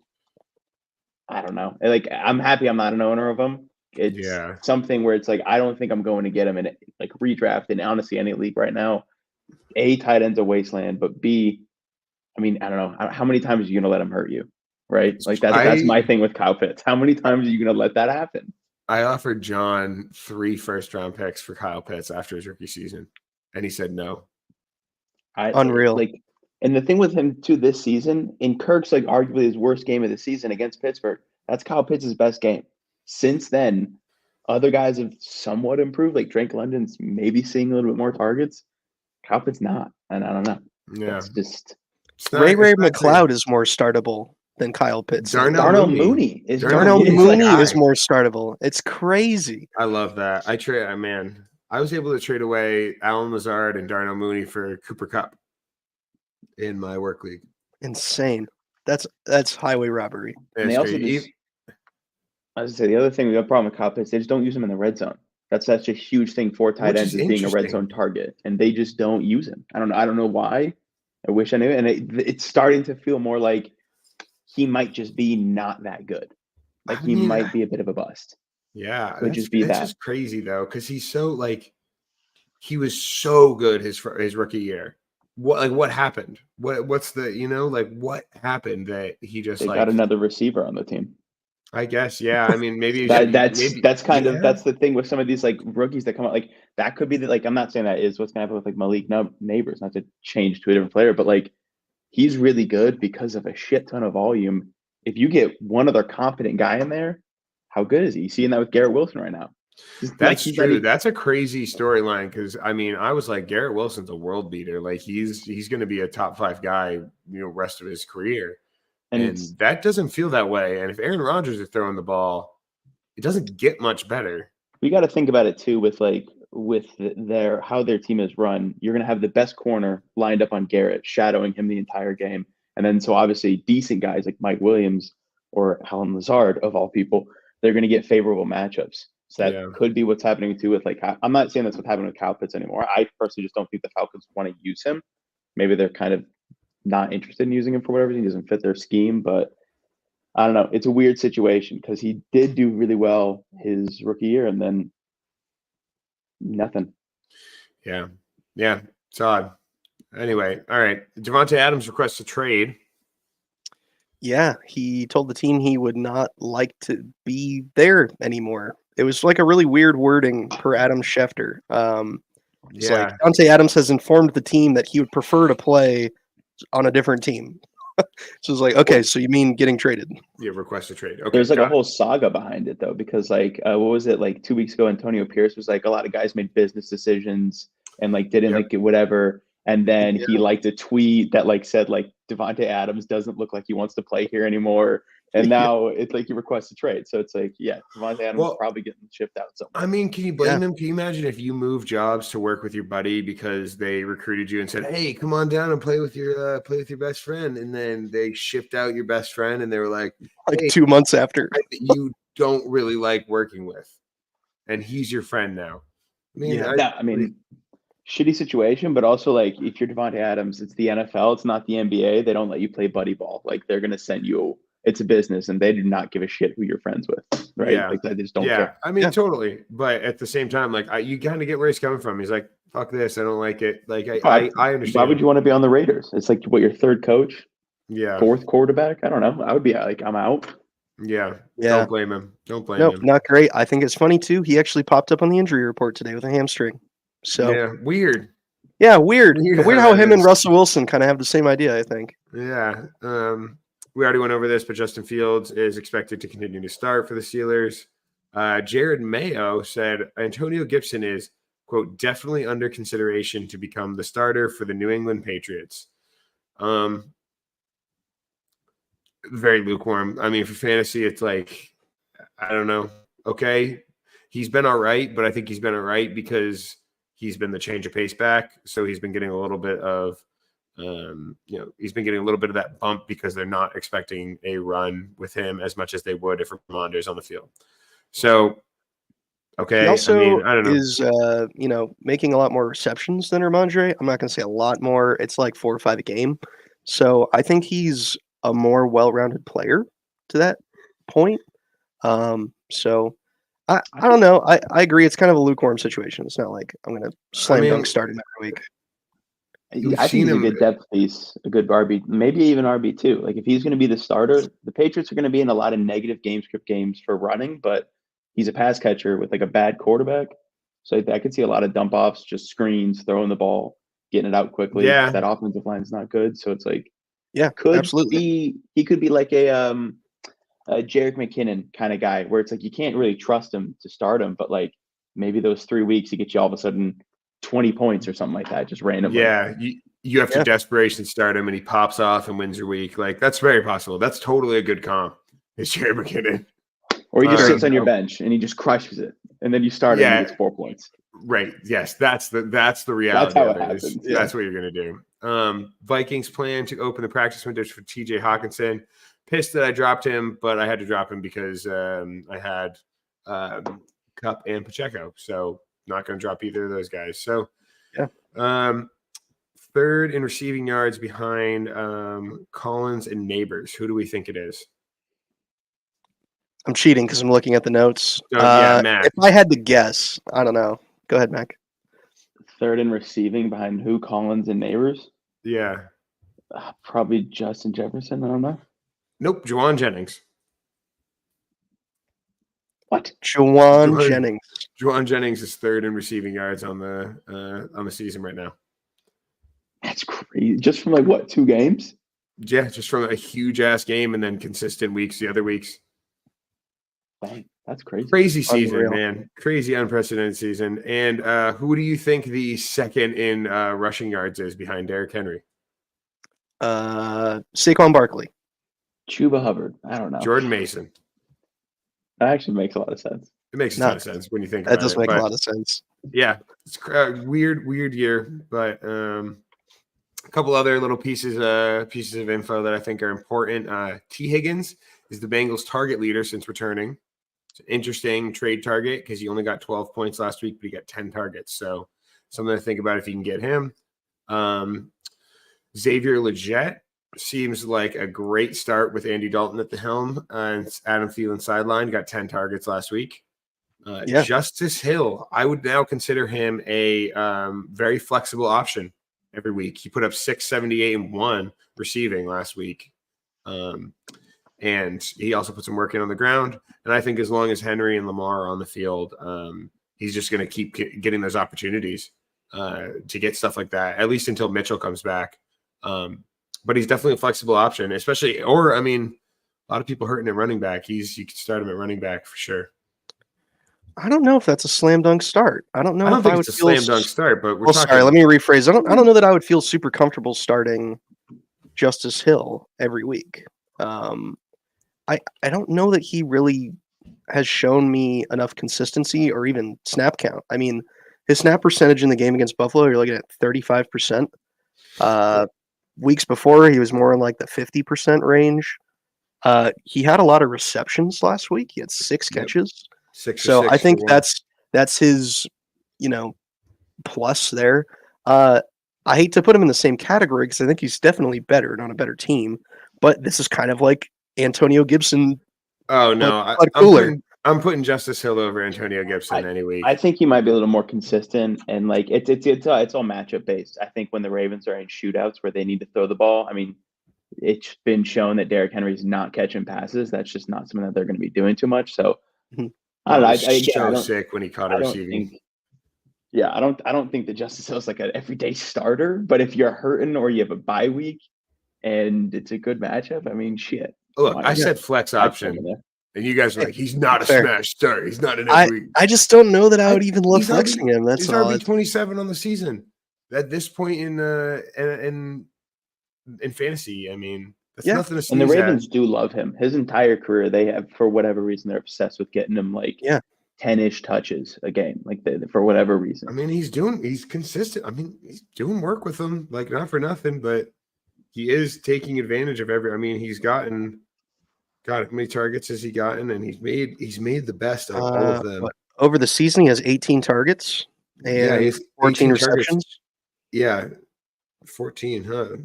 I don't know. Like, I'm happy I'm not an owner of him. It's something where it's like, I don't think I'm going to get him in like redraft in honestly any league right now. A, tight end's a wasteland, but B, I mean, I don't know. How many times are you going to let him hurt you? Right? Like that's my thing with Kyle Pitts. How many times are you going to let that happen? I offered John 3 first-round picks for Kyle Pitts after his rookie season, and he said no. Unreal. Like, and the thing with him too this season, in Kirk's like arguably his worst game of the season against Pittsburgh, that's Kyle Pitts' best game. Since then, other guys have somewhat improved. Like Drake London's maybe seeing a little bit more targets. Kyle Pitts not, and I don't know. Yeah, it's just Ray McLeod is more startable than Kyle Pitts. Darnell Mooney is more startable. It's crazy. I love that. I was able to trade away Alan Lazard and Darnell Mooney for Cooper Kupp in my work league. Insane. That's highway robbery. And they also I was gonna say the other thing we got a problem with Kyle Pitts, they just don't use him in the red zone. That's such a huge thing for tight ends is being a red zone target, and they just don't use him. I don't know why. I wish I knew, and it's starting to feel more like he might just be not that good. Like he might be a bit of a bust. Yeah, Could just be that. That's just crazy though, because he's so he was so good his rookie year. What happened? What's the what happened that he just got another receiver on the team. I guess, yeah. I mean, maybe That's kind yeah. of that's the thing with some of these like rookies that come out. Like that could be like I'm not saying that is what's gonna happen with like Malik Neighbors, not to change to a different player, but like he's really good because of a shit ton of volume. If you get one other competent guy in there, how good is he? You seeing that with Garrett Wilson right now? That's true. That's a crazy storyline because I mean, I was like, Garrett Wilson's a world beater. Like he's going to be a top 5 guy, rest of his career. And that doesn't feel that way. And if Aaron Rodgers is throwing the ball, it doesn't get much better. We got to think about it too with how their team is run. You're going to have the best corner lined up on Garrett, shadowing him the entire game. And then so obviously decent guys like Mike Williams or Alan Lazard of all people, they're going to get favorable matchups. So that could be what's happening too with like, I'm not saying that's what's happening with Kyle Pitts anymore. I personally just don't think the Falcons want to use him. Maybe they're kind of not interested in using him for whatever reason. He doesn't fit their scheme, but I don't know. It's a weird situation because he did do really well his rookie year and then nothing. Yeah. It's odd. Anyway, all right. Devontae Adams requests a trade. Yeah, he told the team he would not like to be there anymore. It was like a really weird wording per Adam Schefter. It's like Devontae Adams has informed the team that he would prefer to play on a different team. So it's like, okay, so you mean getting traded? Yeah, request a trade. Okay, there's like a whole saga behind it though, because like what was it like 2 weeks ago? Antonio Pierce was like a lot of guys made business decisions and like didn't like it, whatever. And then he liked a tweet that like said like Devontae Adams doesn't look like he wants to play here anymore. And now it's like he requests a trade. So it's like, Devontae Adams is probably getting shipped out somewhere. I mean, can you blame him? Can you imagine if you moved jobs to work with your buddy because they recruited you and said, hey, come on down and play with your best friend. And then they shipped out your best friend and they were like hey, 2 months after you don't really like working with. And he's your friend now. I mean, shitty situation, but also like if you're Devontae Adams, it's the NFL, it's not the NBA. They don't let you play buddy ball. Like they're gonna send you. It's a business, and they do not give a shit who you're friends with, right? Yeah. Like they just don't care. I mean, totally. But at the same time, like you kind of get where he's coming from. He's like, "Fuck this, I don't like it." Like I understand. Why would you want to be on the Raiders? It's like what your third coach, fourth quarterback. I don't know. I would be like, I'm out. Yeah. Don't blame him. Nope, not great. I think it's funny too. He actually popped up on the injury report today with a hamstring. So weird. Yeah, weird how him and Russell Wilson kind of have the same idea, I think. Yeah. We already went over this, but Justin Fields is expected to continue to start for the Steelers. Jared Mayo said Antonio Gibson is, quote, definitely under consideration to become the starter for the New England Patriots. Very lukewarm. I mean, for fantasy, it's like, I don't know. Okay. He's been all right, but I think he's been all right because he's been the change of pace back. So he's been getting a little bit of, he's been getting a little bit of that bump because they're not expecting a run with him as much as they would if Ramonder's on the field. So, okay. He also I don't know. Is, making a lot more receptions than Ramondre. I'm not going to say a lot more. It's like 4 or 5 a game. So I think he's a more well-rounded player to that point. So I don't know. I agree. It's kind of a lukewarm situation. It's not like I'm going to slam dunk start him every week. I think he's a good depth piece, a good RB, maybe even RB2. Like if he's going to be the starter, the Patriots are going to be in a lot of negative game script games for running, but he's a pass catcher with like a bad quarterback. So I could see a lot of dump offs, just screens, throwing the ball, getting it out quickly. Yeah. That offensive line is not good. So it's like, absolutely. He could be like a Jerick McKinnon kind of guy where it's like you can't really trust him to start him, but like maybe those 3 weeks he gets you all of a sudden 20 points or something like that, just randomly. Yeah, you have to desperation start him and he pops off and wins your week. Like that's very possible. That's totally a good comp. It's Jerick McKinnon. Or he just sits on your bench and he just crushes it, and then you start him and he gets 4 points. Right. Yes, that's the reality. That's how it happens. That's what you're gonna do. Vikings plan to open the practice windows for TJ Hawkinson. Pissed that I dropped him, but I had to drop him because I had Kupp and Pacheco. So not going to drop either of those guys. So third in receiving yards behind Collins and Neighbors. Who do we think it is? I'm cheating because I'm looking at the notes. Mac. If I had to guess, I don't know. Go ahead, Mac. Third in receiving behind who? Collins and Neighbors? Yeah. Probably Justin Jefferson. I don't know. Nope. Juwan Jennings. What? Juwan Jennings. Juwan Jennings is third in receiving yards on the season right now. That's crazy. Just from like what, 2 games? Yeah, just from a huge ass game and then consistent weeks the other weeks. Dang, that's crazy. Crazy season, Unreal. man. Crazy, unprecedented season. And who do you think the second in rushing yards is behind Derrick Henry? Saquon Barkley. Chuba Hubbard. I don't know. Jordan Mason. That actually makes a lot of sense. It makes a ton of sense when you think That about does it. make a But lot of sense. yeah, it's a weird year. But a couple other little pieces of info that I think are important. T. Higgins is the Bengals' target leader since returning. It's an interesting trade target because he only got 12 points last week, but he got 10 targets. So something to think about if you can get him. Xavier Legette seems like a great start with Andy Dalton at the helm. And Adam Thielen sideline got 10 targets last week. Justice Hill, I would now consider him a very flexible option every week. He put up 678 and 1 receiving last week. And he also put some work in on the ground. And I think as long as Henry and Lamar are on the field, he's just going to keep getting those opportunities to get stuff like that, at least until Mitchell comes back. But he's definitely a flexible option, especially, or I mean, a lot of people hurting at running back. You can start him at running back for sure. I don't know if that's a slam dunk start. I don't know. I don't if think I it's would a feel slam dunk start, but we're well, talking. sorry, let me rephrase. I don't know that I would feel super comfortable starting Justice Hill every week. I don't know that he really has shown me enough consistency or even snap count. I mean, his snap percentage in the game against Buffalo, you're looking at 35%. Weeks before, he was more in like the 50% range. He had a lot of receptions last week. He had 6 catches. 6 So I think for that's his, plus there. I hate to put him in the same category because I think he's definitely better, not a better team. But this is kind of like Antonio Gibson. Oh no, but cooler. I'm putting Justice Hill over Antonio Gibson any week. I think he might be a little more consistent, and like it's all matchup based. I think when the Ravens are in shootouts where they need to throw the ball, I mean, it's been shown that Derrick Henry's not catching passes. That's just not something that they're going to be doing too much. So I don't know. I don't, sick when he caught a receiving. I don't think that Justice Hill's like an everyday starter. But if you're hurting or you have a bye week and it's a good matchup, I mean, shit. Look, I said flex option. And you guys are like, he's not a smash start. He's not an every week. I just don't know that I would even love flexing him. That's he's all. RB 27 on the season. At this point in fantasy, I mean, that's nothing to sneeze And the Ravens at. do love him. His entire career, they have, for whatever reason, they're obsessed with getting him like 10-ish touches a game, like for whatever reason. I mean, he's consistent. I mean, he's doing work with them, like not for nothing, but he is taking advantage of every. I mean, he's gotten. God, how many targets has he gotten? And he's made the best of all of them. Over the season, he has 18 targets and 14 receptions. Targets. Yeah, 14, huh?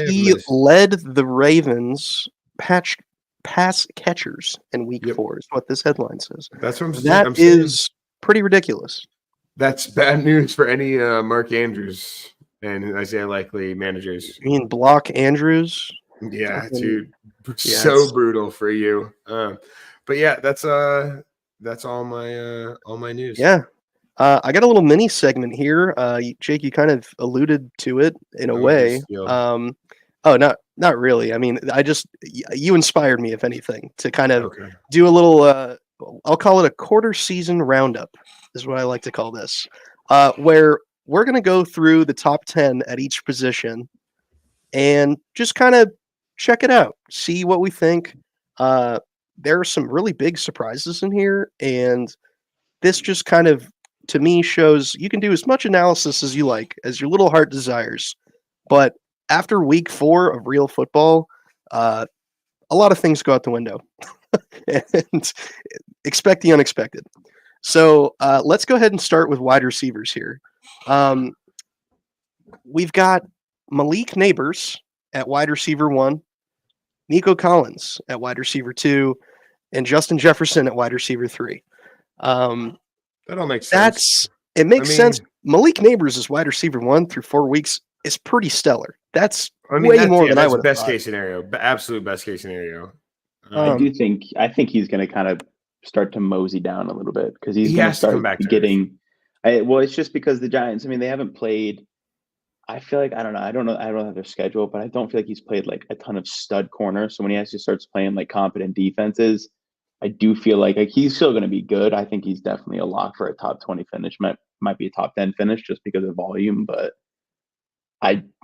He led the Ravens pass catchers in week 4, is what this headline says. That's what I'm saying. That is pretty ridiculous. That's bad news for any Mark Andrews and Isaiah Likely managers. You mean Block Andrews? Yeah, dude, so brutal for you. But yeah, that's all my news. Yeah, I got a little mini segment here. Jake, you kind of alluded to it in a way. Not really. I mean, you inspired me, if anything, to kind of do a little. I'll call it a quarter season roundup, is what I like to call this, where we're going to go through the top 10 at each position and just kind of check it out, see what we think. There are some really big surprises in here, and this just kind of, to me, shows you can do as much analysis as you like, as your little heart desires. But after week 4 of real football, a lot of things go out the window. And expect the unexpected. So let's go ahead and start with wide receivers here. We've got Malik Neighbors at wide receiver 1, Nico Collins at wide receiver 2, and Justin Jefferson at wide receiver 3. That all makes sense. It makes sense. Malik Neighbors is wide receiver 1 through 4 weeks is pretty stellar. That's way more than I would have best thought. case scenario, absolute best case scenario. I think he's going to kind of start to mosey down a little bit because he's He going to has to come start back to getting. Well, it's just because the Giants. I mean, they haven't played. I feel like I don't know. I don't have their schedule, but I don't feel like he's played like a ton of stud corners. So when he actually starts playing like competent defenses, I do feel like he's still going to be good. I think he's definitely a lock for a top 20 finish. Might be a top 10 finish just because of volume, but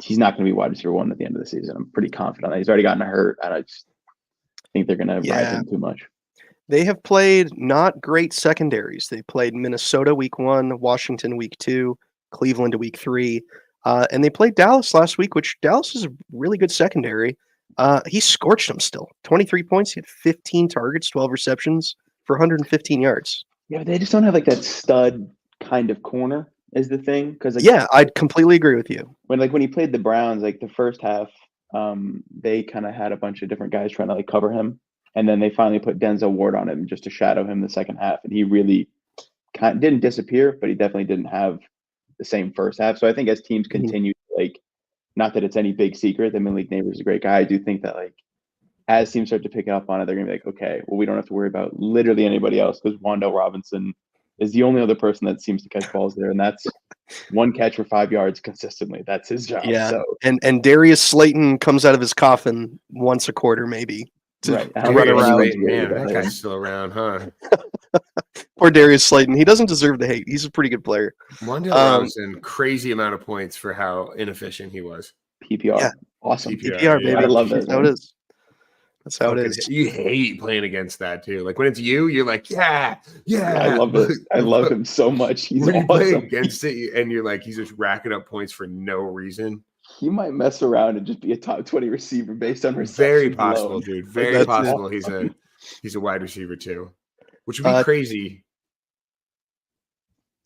he's not going to be wide receiver 1 at the end of the season. I'm pretty confident. He's already gotten hurt, and I just think they're going to ride him too much. They have played not great secondaries. They played Minnesota week 1, Washington week 2, Cleveland week 3, and they played Dallas last week, which Dallas is a really good secondary. He scorched them still. 23 points. He had 15 targets, 12 receptions for 115 yards. Yeah, but they just don't have like that stud kind of corner is the thing. Because I'd completely agree with you. When he played the Browns, like the first half, they kind of had a bunch of different guys trying to like cover him. And then they finally put Denzel Ward on him just to shadow him the second half. And he really didn't disappear, but he definitely didn't have the same first half. So I think as teams continue, like, not that it's any big secret that Malik Neighbors is a great guy. I do think that, like, as teams start to pick up on it, they're going to be like, okay, well, we don't have to worry about literally anybody else because Wan'Dale Robinson is the only other person that seems to catch balls there. And that's one catch for 5 yards consistently. That's his job. Yeah. So. And Darius Slayton comes out of his coffin once a quarter, maybe. Right. Run around. Man, that guy's still around, huh? Poor Darius Slayton. He doesn't deserve the hate. He's a pretty good player. Wan'Dale Robinson, crazy amount of points for how inefficient he was. PPR. Yeah. Awesome. PPR, baby. I love that. That's how it is. That's how it is. You hate playing against that, too. Like, when it's you're like, yeah. I love it. I love him so much. He's when you play awesome. against it, and you're like, he's just racking up points for no reason. He might mess around and just be a top 20 receiver based on receptions. Very possible, alone. dude. Very possible. He's a wide receiver too, which would be crazy.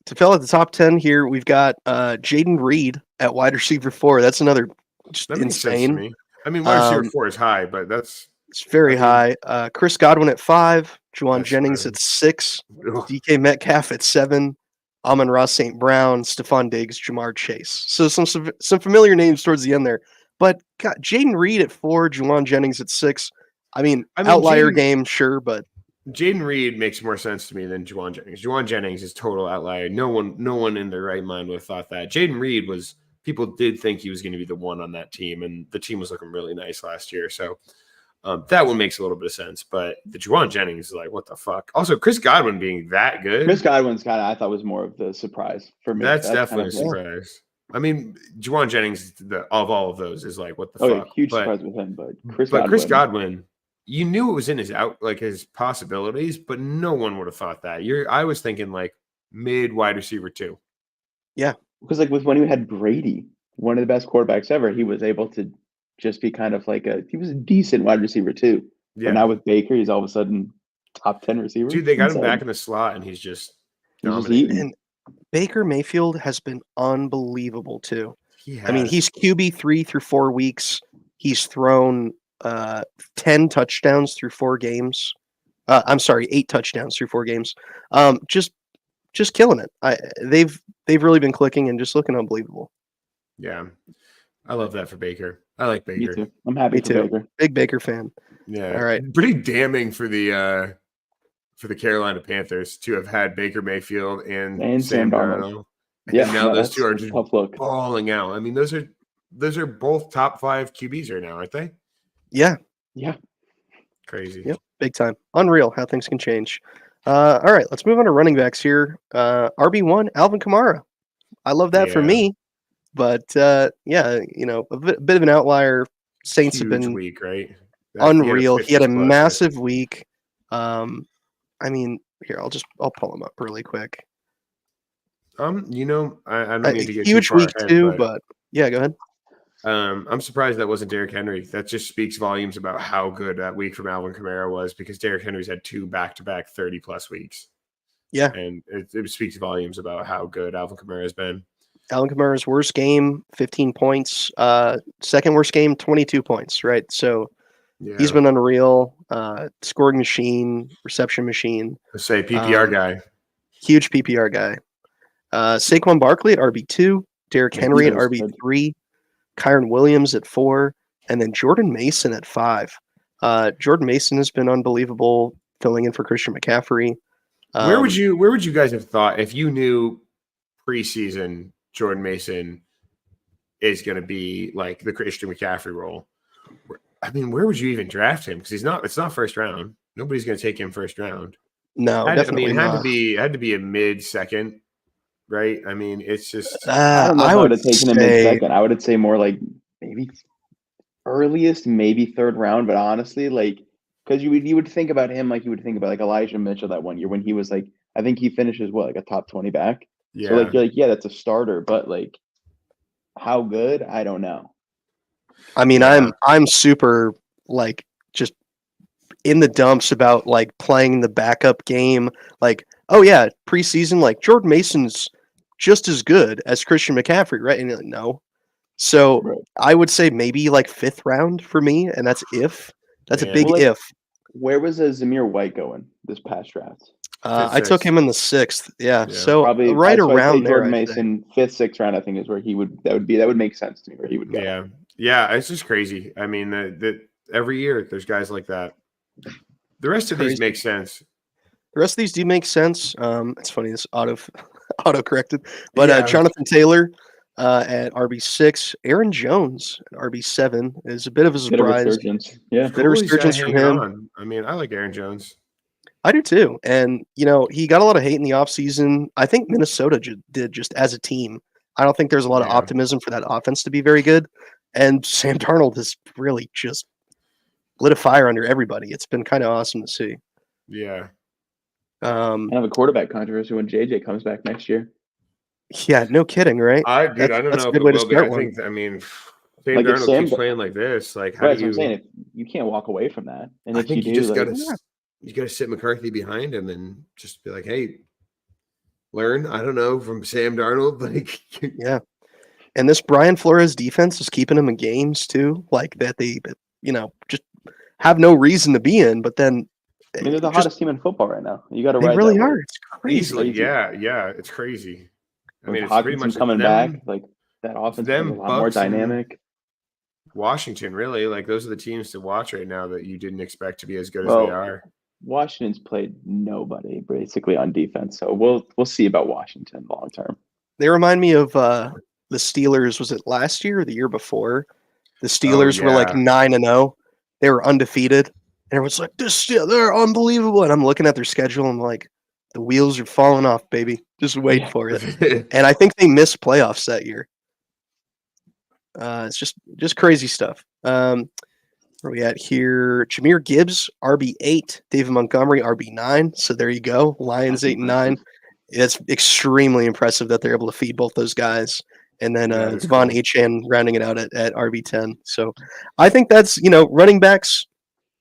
To fill out the top 10 here, we've got Jaden Reed at wide receiver 4. That's another just that makes sense to insane. me. I mean, wide receiver 4 is high, but it's very high. Chris Godwin at 5, Juwan Jennings crazy. at 6, Ugh. DK Metcalf at 7, Amon-Ra St. Brown, Stephon Diggs, Jamar Chase. So some familiar names towards the end there. But God, Jaden Reed at 4, Juwan Jennings at 6. I mean outlier game, sure, but Jaden Reed makes more sense to me than Juwan Jennings. Juwan Jennings is total outlier. No one in their right mind would have thought that. Jaden Reed people did think he was going to be the one on that team, and the team was looking really nice last year. So that one makes a little bit of sense. But the Juwan Jennings is like, what the fuck? Also, Chris Godwin being that good. Chris Godwin's I thought was more of the surprise for me. That's definitely a surprise. I mean, Juwan Jennings, of all of those, is like, what the fuck? Yeah, huge surprise with him, but Chris Godwin, you knew it was in his possibilities, but no one would have thought that. I was thinking like mid wide receiver 2. Yeah, because like when we had Brady, one of the best quarterbacks ever, he was able to just be kind of like he was a decent wide receiver 2. Yeah. But now with Baker, he's all of a sudden top 10 receiver. Dude, they got him back in the slot, and he's just dominating. And Baker Mayfield has been unbelievable too. I mean, he's QB3 through 4 weeks. He's thrown 10 touchdowns through 4 games. I'm sorry, 8 touchdowns through 4 games. Just killing it. They've really been clicking and just looking unbelievable. Yeah, I love that for Baker. I like Baker. Me too. I'm happy for Baker. Big Baker fan. Yeah. All right. Pretty damning for the Carolina Panthers to have had Baker Mayfield and Sam Darnold. Yeah. And now those two are just balling out. I mean, those are both top 5 QBs right now, aren't they? Yeah. Yeah. Crazy. Yep. Big time. Unreal how things can change. All right, let's move on to running backs here. RB1, Alvin Kamara. I love that for me. But, a bit of an outlier. Saints have been week, right? Unreal. He had a massive week. I mean, here, I'll pull him up really quick. I don't need to get huge too far week ahead, too, but yeah, go ahead. I'm surprised that wasn't Derrick Henry. That just speaks volumes about how good that week from Alvin Kamara was, because Derrick Henry's had 2 back-to-back 30-plus weeks. Yeah. And it speaks volumes about how good Alvin Kamara has been. Alvin Kamara's worst game, 15 points. Second worst game, 22 points, right? So he's been unreal. Scoring machine, reception machine. Let's say PPR guy. Huge PPR guy. Saquon Barkley at RB2, Derrick Henry at RB3, Kyron Williams at 4, and then Jordan Mason at 5. Jordan Mason has been unbelievable, filling in for Christian McCaffrey. Where would you guys have thought if you knew preseason Jordan Mason is going to be like the Christian McCaffrey role? I mean, where would you even draft him? Because it's not first round. Nobody's going to take him first round. No, definitely it not. had to be a mid-second, right? I mean, it's just I don't know if I would have taken him say- in second. I would say more like maybe earliest, maybe third round. But honestly, like because you would think about him like you would think about like Elijah Mitchell that one year when he was like I think he finishes like a top 20 back. yeah. So like you're like yeah that's a starter, but like how good I don't know. I mean, Yeah. I'm super like just in the dumps about like playing the backup game. Like, oh yeah, preseason, like Jordan Mason's just as good as Christian McCaffrey, right? And you're like, no. So Right. I would say maybe like 5th round for me, and that's if. That's a Man. big Well, like, if. Where was Zamir White going this past draft? I took him in the 6th. Yeah, Yeah. so Probably right so I'd say around there. Jordan I'd say. Mason, 5th, 6th round, I think is where that would make sense to me where he would go. Yeah. Yeah, it's just crazy. I mean, that every year there's guys like that. The rest of these Crazy. make sense. The rest of these do make sense. It's funny this auto corrected, but Yeah. Jonathan Taylor at RB6, Aaron Jones at RB7 is a bit of a Bit of surprise. resurgence. Yeah. Bit of Cool, he's got resurgence from hanging him. on. I mean, I like Aaron Jones. I do too, and he got a lot of hate in the offseason. I think Minnesota did just as a team. I don't think there's a lot of Yeah. optimism for that offense to be very good, and Sam Darnold has really just lit a fire under everybody. It's been kind of awesome to see. Yeah. I have a quarterback controversy when JJ comes back next year. Yeah, no kidding, right? I don't That's know a good if way it to will be. start I one. think, I mean, Sam Like, if Darnold Sam keeps Dar- playing like this. Like, how Right, do that's you? what I'm saying. If you can't walk away from that, and I if you think do, you just like, got to sit McCarthy behind him and just be like, hey, learn. I don't know from Sam Darnold. Like, Yeah. And this Brian Flores defense is keeping them in games too, like that they just have no reason to be in, but then I mean, they're the just- hottest team in football right now. You got to they ride really that are. wave. It's crazy. easily, Crazy. yeah, it's crazy. I mean, With it's pretty Hawkinson much coming them, back, like that offense them, becomes a lot more Bucks, and dynamic. Washington, really. Like, those are the teams to watch right now that you didn't expect to be as good as Well, they are. Washington's played nobody basically on defense, so we'll see about Washington long term. They remind me of the Steelers. Was it last year or the year before? The Steelers were like yeah. 9-0. They were undefeated, and everyone's like, they're unbelievable. And I'm looking at their schedule, and I'm like, the wheels are falling off, baby. Just wait for it. And I think they missed playoffs that year. It's just crazy stuff. Where are we at here? Jahmyr Gibbs, RB8. David Montgomery, RB9. So there you go. Lions That's 8 and 9. It's extremely impressive that they're able to feed both those guys. And then That is Devon cool. Achane rounding it out at RB10. So I think that's, running backs,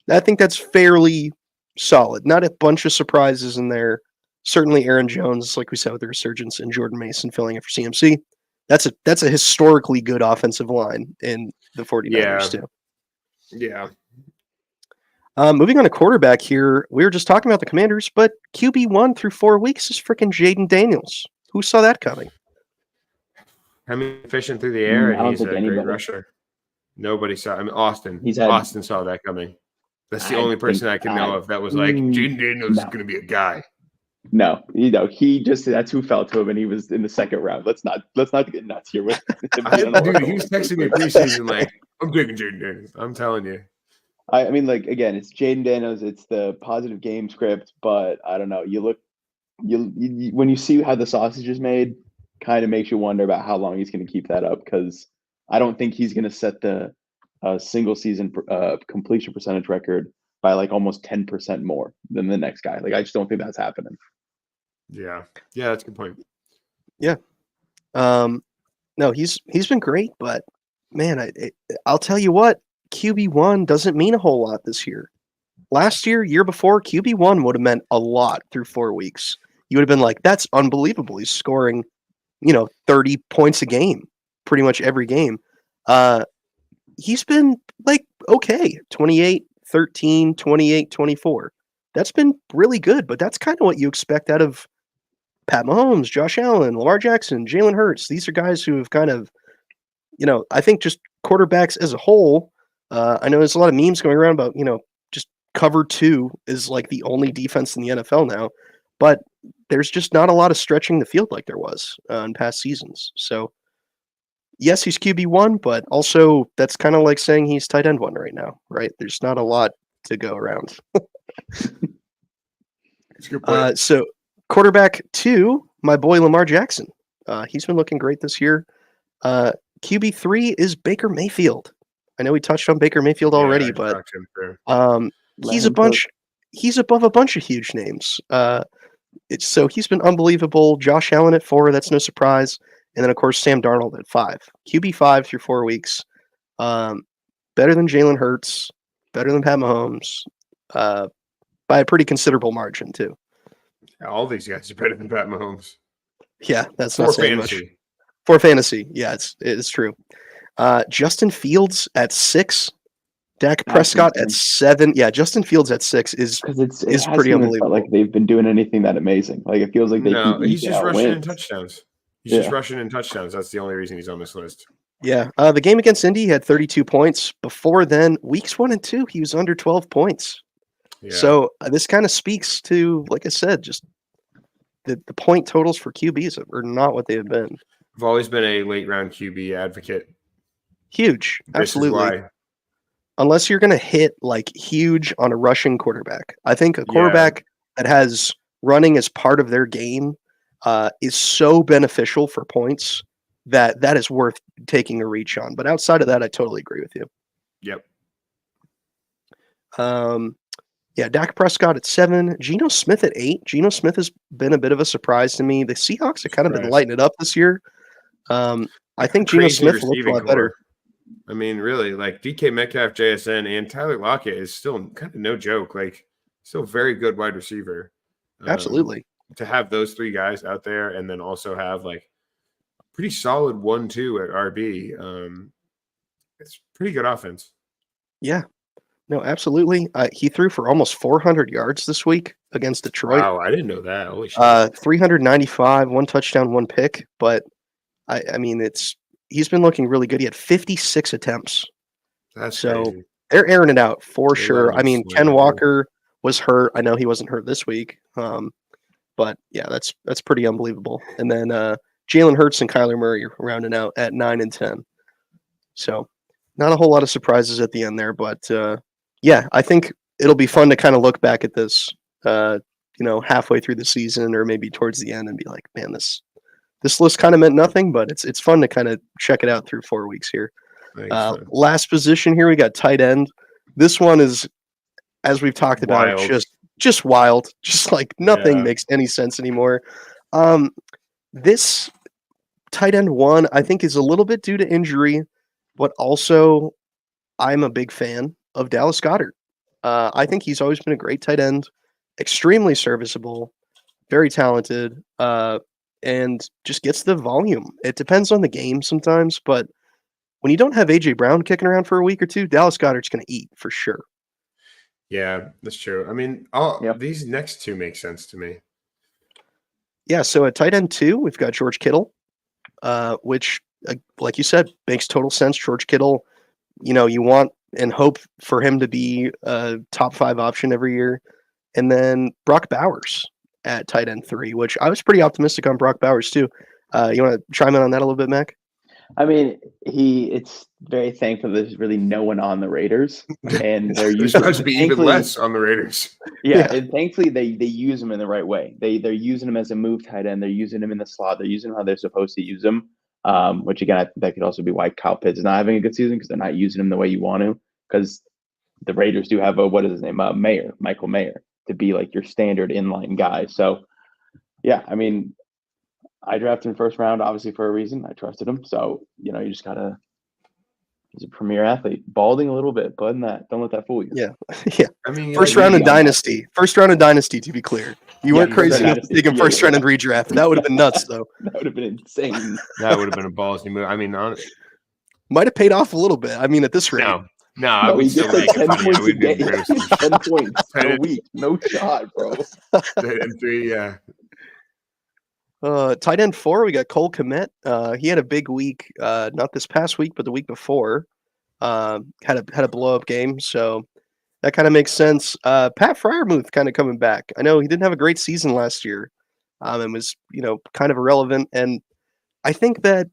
I think that's fairly solid. Not a bunch of surprises in there. Certainly Aaron Jones, like we said with the resurgence, and Jordan Mason filling in for CMC. That's a historically good offensive line in the 49ers Yeah. too. Yeah. Moving on to quarterback here, we were just talking about the Commanders, but QB1 through 4 weeks is freaking Jaden Daniels. Who saw that coming? I mean, fishing through the air, I don't and he's a think great anybody. rusher. Nobody saw. I mean, Austin. He's had- Austin saw that coming. That's the I only person I think can know I- of that was like, Jaden Daniels is no. going to be a guy. No, he just that's who fell to him, and he was in the second round. Let's not get nuts here with him being an Dude, oracle. he was texting me preseason like, I'm taking Jaden Daniels. I'm telling you. I mean, like again, it's Jaden Daniels. It's the positive game script, but I don't know. You when you see how the sausage is made, kind of makes you wonder about how long he's going to keep that up. Because I don't think he's going to set the single season completion percentage record by like almost 10% more than the next guy. Like I just don't think that's happening. Yeah. Yeah, that's a good point. No, he's been great, but man, I'll tell you what, QB1 doesn't mean a whole lot this year. Last year before, QB1 would have meant a lot through 4 weeks. You would have been like, that's unbelievable. He's scoring, 30 points a game, pretty much every game. He's been like, okay, 28, 13, 28, 24. That's been really good, but that's kind of what you expect out of Pat Mahomes, Josh Allen, Lamar Jackson, Jalen Hurts. These are guys who have kind of, I think just quarterbacks as a whole, I know there's a lot of memes going around about, just cover 2 is like the only defense in the NFL now, but there's just not a lot of stretching the field like there was in past seasons. So, yes, he's QB1, but also that's kind of like saying he's tight end 1 right now, right? There's not a lot to go around. That's a good point. So, quarterback 2, my boy Lamar Jackson. He's been looking great this year. QB3 is Baker Mayfield. I know we touched on Baker Mayfield already, but he's above a bunch of huge names. So he's been unbelievable. Josh Allen at 4, that's no surprise. And then, of course, Sam Darnold at 5. QB5 through 4 weeks. Better than Jalen Hurts, better than Pat Mahomes, by a pretty considerable margin, too. Yeah, all these guys are better than Pat Mahomes. Yeah, that's For not saying fantasy. much. For fantasy, yeah, it's true. Justin Fields at 6. Dak Prescott at 7. Yeah, Justin Fields at 6 is pretty unbelievable. Like they've been doing anything that amazing. Like it feels like they keep he's just rushing in wins. touchdowns. He's just rushing in touchdowns. That's the only reason he's on this list. Yeah, the game against Indy he had 32 points. Before then, weeks 1 and 2, he was under 12 points. Yeah. So this kind of speaks to, like I said, just the point totals for QBs are not what they have been. I've always been a late round QB advocate. Huge, absolutely. Unless you're going to hit like huge on a rushing quarterback. I think a quarterback that has running as part of their game is so beneficial for points that is worth taking a reach on. But outside of that, I totally agree with you. Yep. Dak Prescott at 7, Geno Smith at 8. Geno Smith has been a bit of a surprise to me. The Seahawks have kind of been lighting it up this year. I think Geno Smith looked a lot better. I mean, really, like DK Metcalf, JSN, and Tyler Lockett is still kind of no joke. Like, still very good wide receiver. Absolutely. To have those 3 guys out there and then also have like pretty solid 1-2 at RB. It's pretty good offense. Yeah. No, absolutely. He threw for almost 400 yards this week against Detroit. Wow, I didn't know that. Holy shit. 395, 1 touchdown, 1 pick. But I mean, he's been looking really good. He had 56 attempts. That's so crazy. They're airing it out for sure. I mean, Ken Walker was hurt. I know he wasn't hurt this week. But yeah, that's pretty unbelievable. And then Jalen Hurts and Kyler Murray are rounding out at 9 and 10. So not a whole lot of surprises at the end there, but yeah, I think it'll be fun to kind of look back at this, halfway through the season or maybe towards the end and be like, man, this list kind of meant nothing, but it's fun to kind of check it out through 4 weeks here. Last position here, we got tight end. This one is, as we've talked about, just wild. Just like nothing makes any sense anymore. This tight end 1, I think, is a little bit due to injury, but also I'm a big fan of Dallas Goedert. I think he's always been a great tight end, extremely serviceable, very talented, and just gets the volume. It depends on the game sometimes, but when you don't have A.J. Brown kicking around for a week or two, Dallas Goedert's going to eat for sure. Yeah, that's true. I mean, these next 2 make sense to me. Yeah, so at tight end 2, we've got George Kittle, which, like you said, makes total sense. George Kittle, you want and hope for him to be a top 5 option every year. And then Brock Bowers at tight end 3, which I was pretty optimistic on Brock Bowers too. You want to chime in on that a little bit, Mac? I mean, it's very thankful there's really no one on the Raiders, and they're using to be even less on the Raiders. Yeah, and thankfully they use him in the right way. They're using him as a move tight end. They're using him in the slot. They're using him how they're supposed to use him. Which again, I think that could also be why Kyle Pitts is not having a good season, because they're not using him the way you want to. Because the Raiders do have what is his name, Michael Mayer, to be like your standard inline guy. So yeah, I mean, I drafted him first round, obviously for a reason. I trusted him. So, you just gotta, he's a premier athlete, balding a little bit, but don't let that fool you. Yeah. Yeah. I mean, first round in Dynasty, to be clear. You weren't crazy enough to take him first round in redraft. That would have been nuts though. That would have been insane. That would have been a ballsy move. I mean, honestly, might have paid off a little bit. I mean, at this rate. No, I would still make 10 points a day. 10 10 points a week. No shot, bro. 3, yeah. Tight end 4, we got Cole Kmet. He had a big week, not this past week, but the week before. had a blow up game, so that kind of makes sense. Pat Fryermuth kind of coming back. I know he didn't have a great season last year, and was kind of irrelevant. And I think that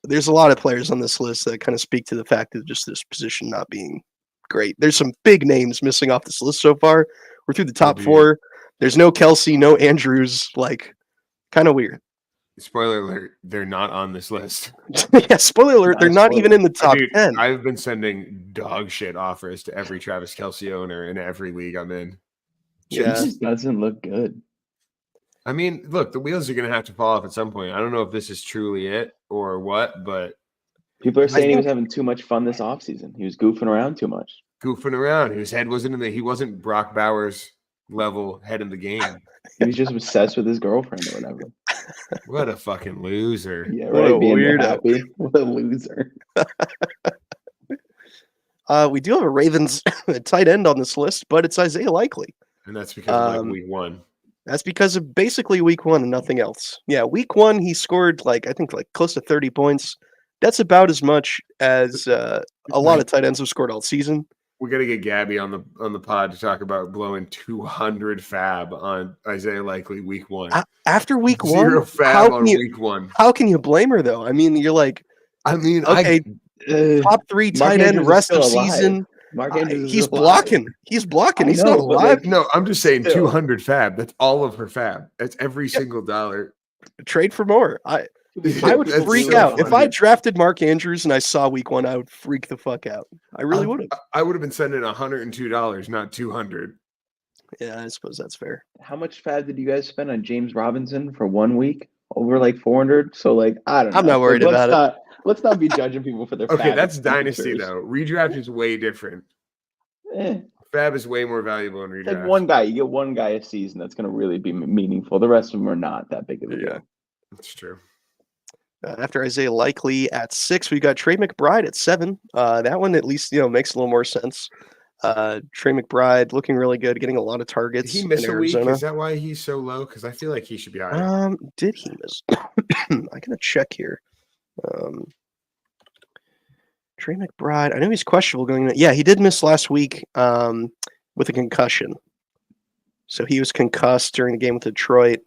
there's a lot of players on this list that kind of speak to the fact of just this position not being great. There's some big names missing off this list so far. We're through the top four. There's no Kelsey, no Andrews. Like, kind of weird. Spoiler alert, they're not on this list. Yeah, spoiler alert, they're not even in the top 10. I've been sending dog shit offers to every Travis Kelce owner in every league I'm in. Yeah, it just doesn't look good. I mean, look, the wheels are going to have to fall off at some point. I don't know if this is truly it or what, but people are saying he was having too much fun this offseason. He was goofing around too much. Goofing around. His head wasn't he wasn't Brock Bowers level head in the game. He was just obsessed with his girlfriend or whatever. What a fucking loser. Yeah, right. Being happy. What a loser. We do have a Ravens tight end on this list, but it's Isaiah Likely. And that's because of week one. That's because of basically week one and nothing else. Yeah, week one, he scored I think close to 30 points. That's about as much as a lot of tight ends have scored all season. We got to get Gabby on the pod to talk about blowing 200 fab on Isaiah Likely week one. After week one? Zero fab on week one. How can you blame her, though? I mean, you're like, okay, top 3 tight end rest of season. Mark Andrews he's blocking. He's blocking. He's not alive. No, I'm just saying 200 fab. That's all of her fab. That's every single dollar. Trade for more. I would freak out. If I drafted Mark Andrews and I saw week one, I would freak the fuck out. I really would have. I would have been sending $102, not $200. Yeah, I suppose that's fair. How much fab did you guys spend on James Robinson for 1 week? Over 400. So I don't know. I'm not worried about it. Let's not be judging people for their fab. Okay, that's Dynasty though. Redraft is way different. Fab is way more valuable in redraft. Like one guy, you get one guy a season that's going to really be meaningful. The rest of them are not that big of a deal. That's true. After Isaiah Likely at 6, we got Trey McBride at 7. That one at least makes a little more sense. Trey McBride looking really good, getting a lot of targets. Did he miss a week? Is that why he's so low? Because I feel like he should be higher. Did he miss? I'm gonna check here. Trey McBride. I know he's questionable going. Yeah, he did miss last week with a concussion. So he was concussed during the game with Detroit.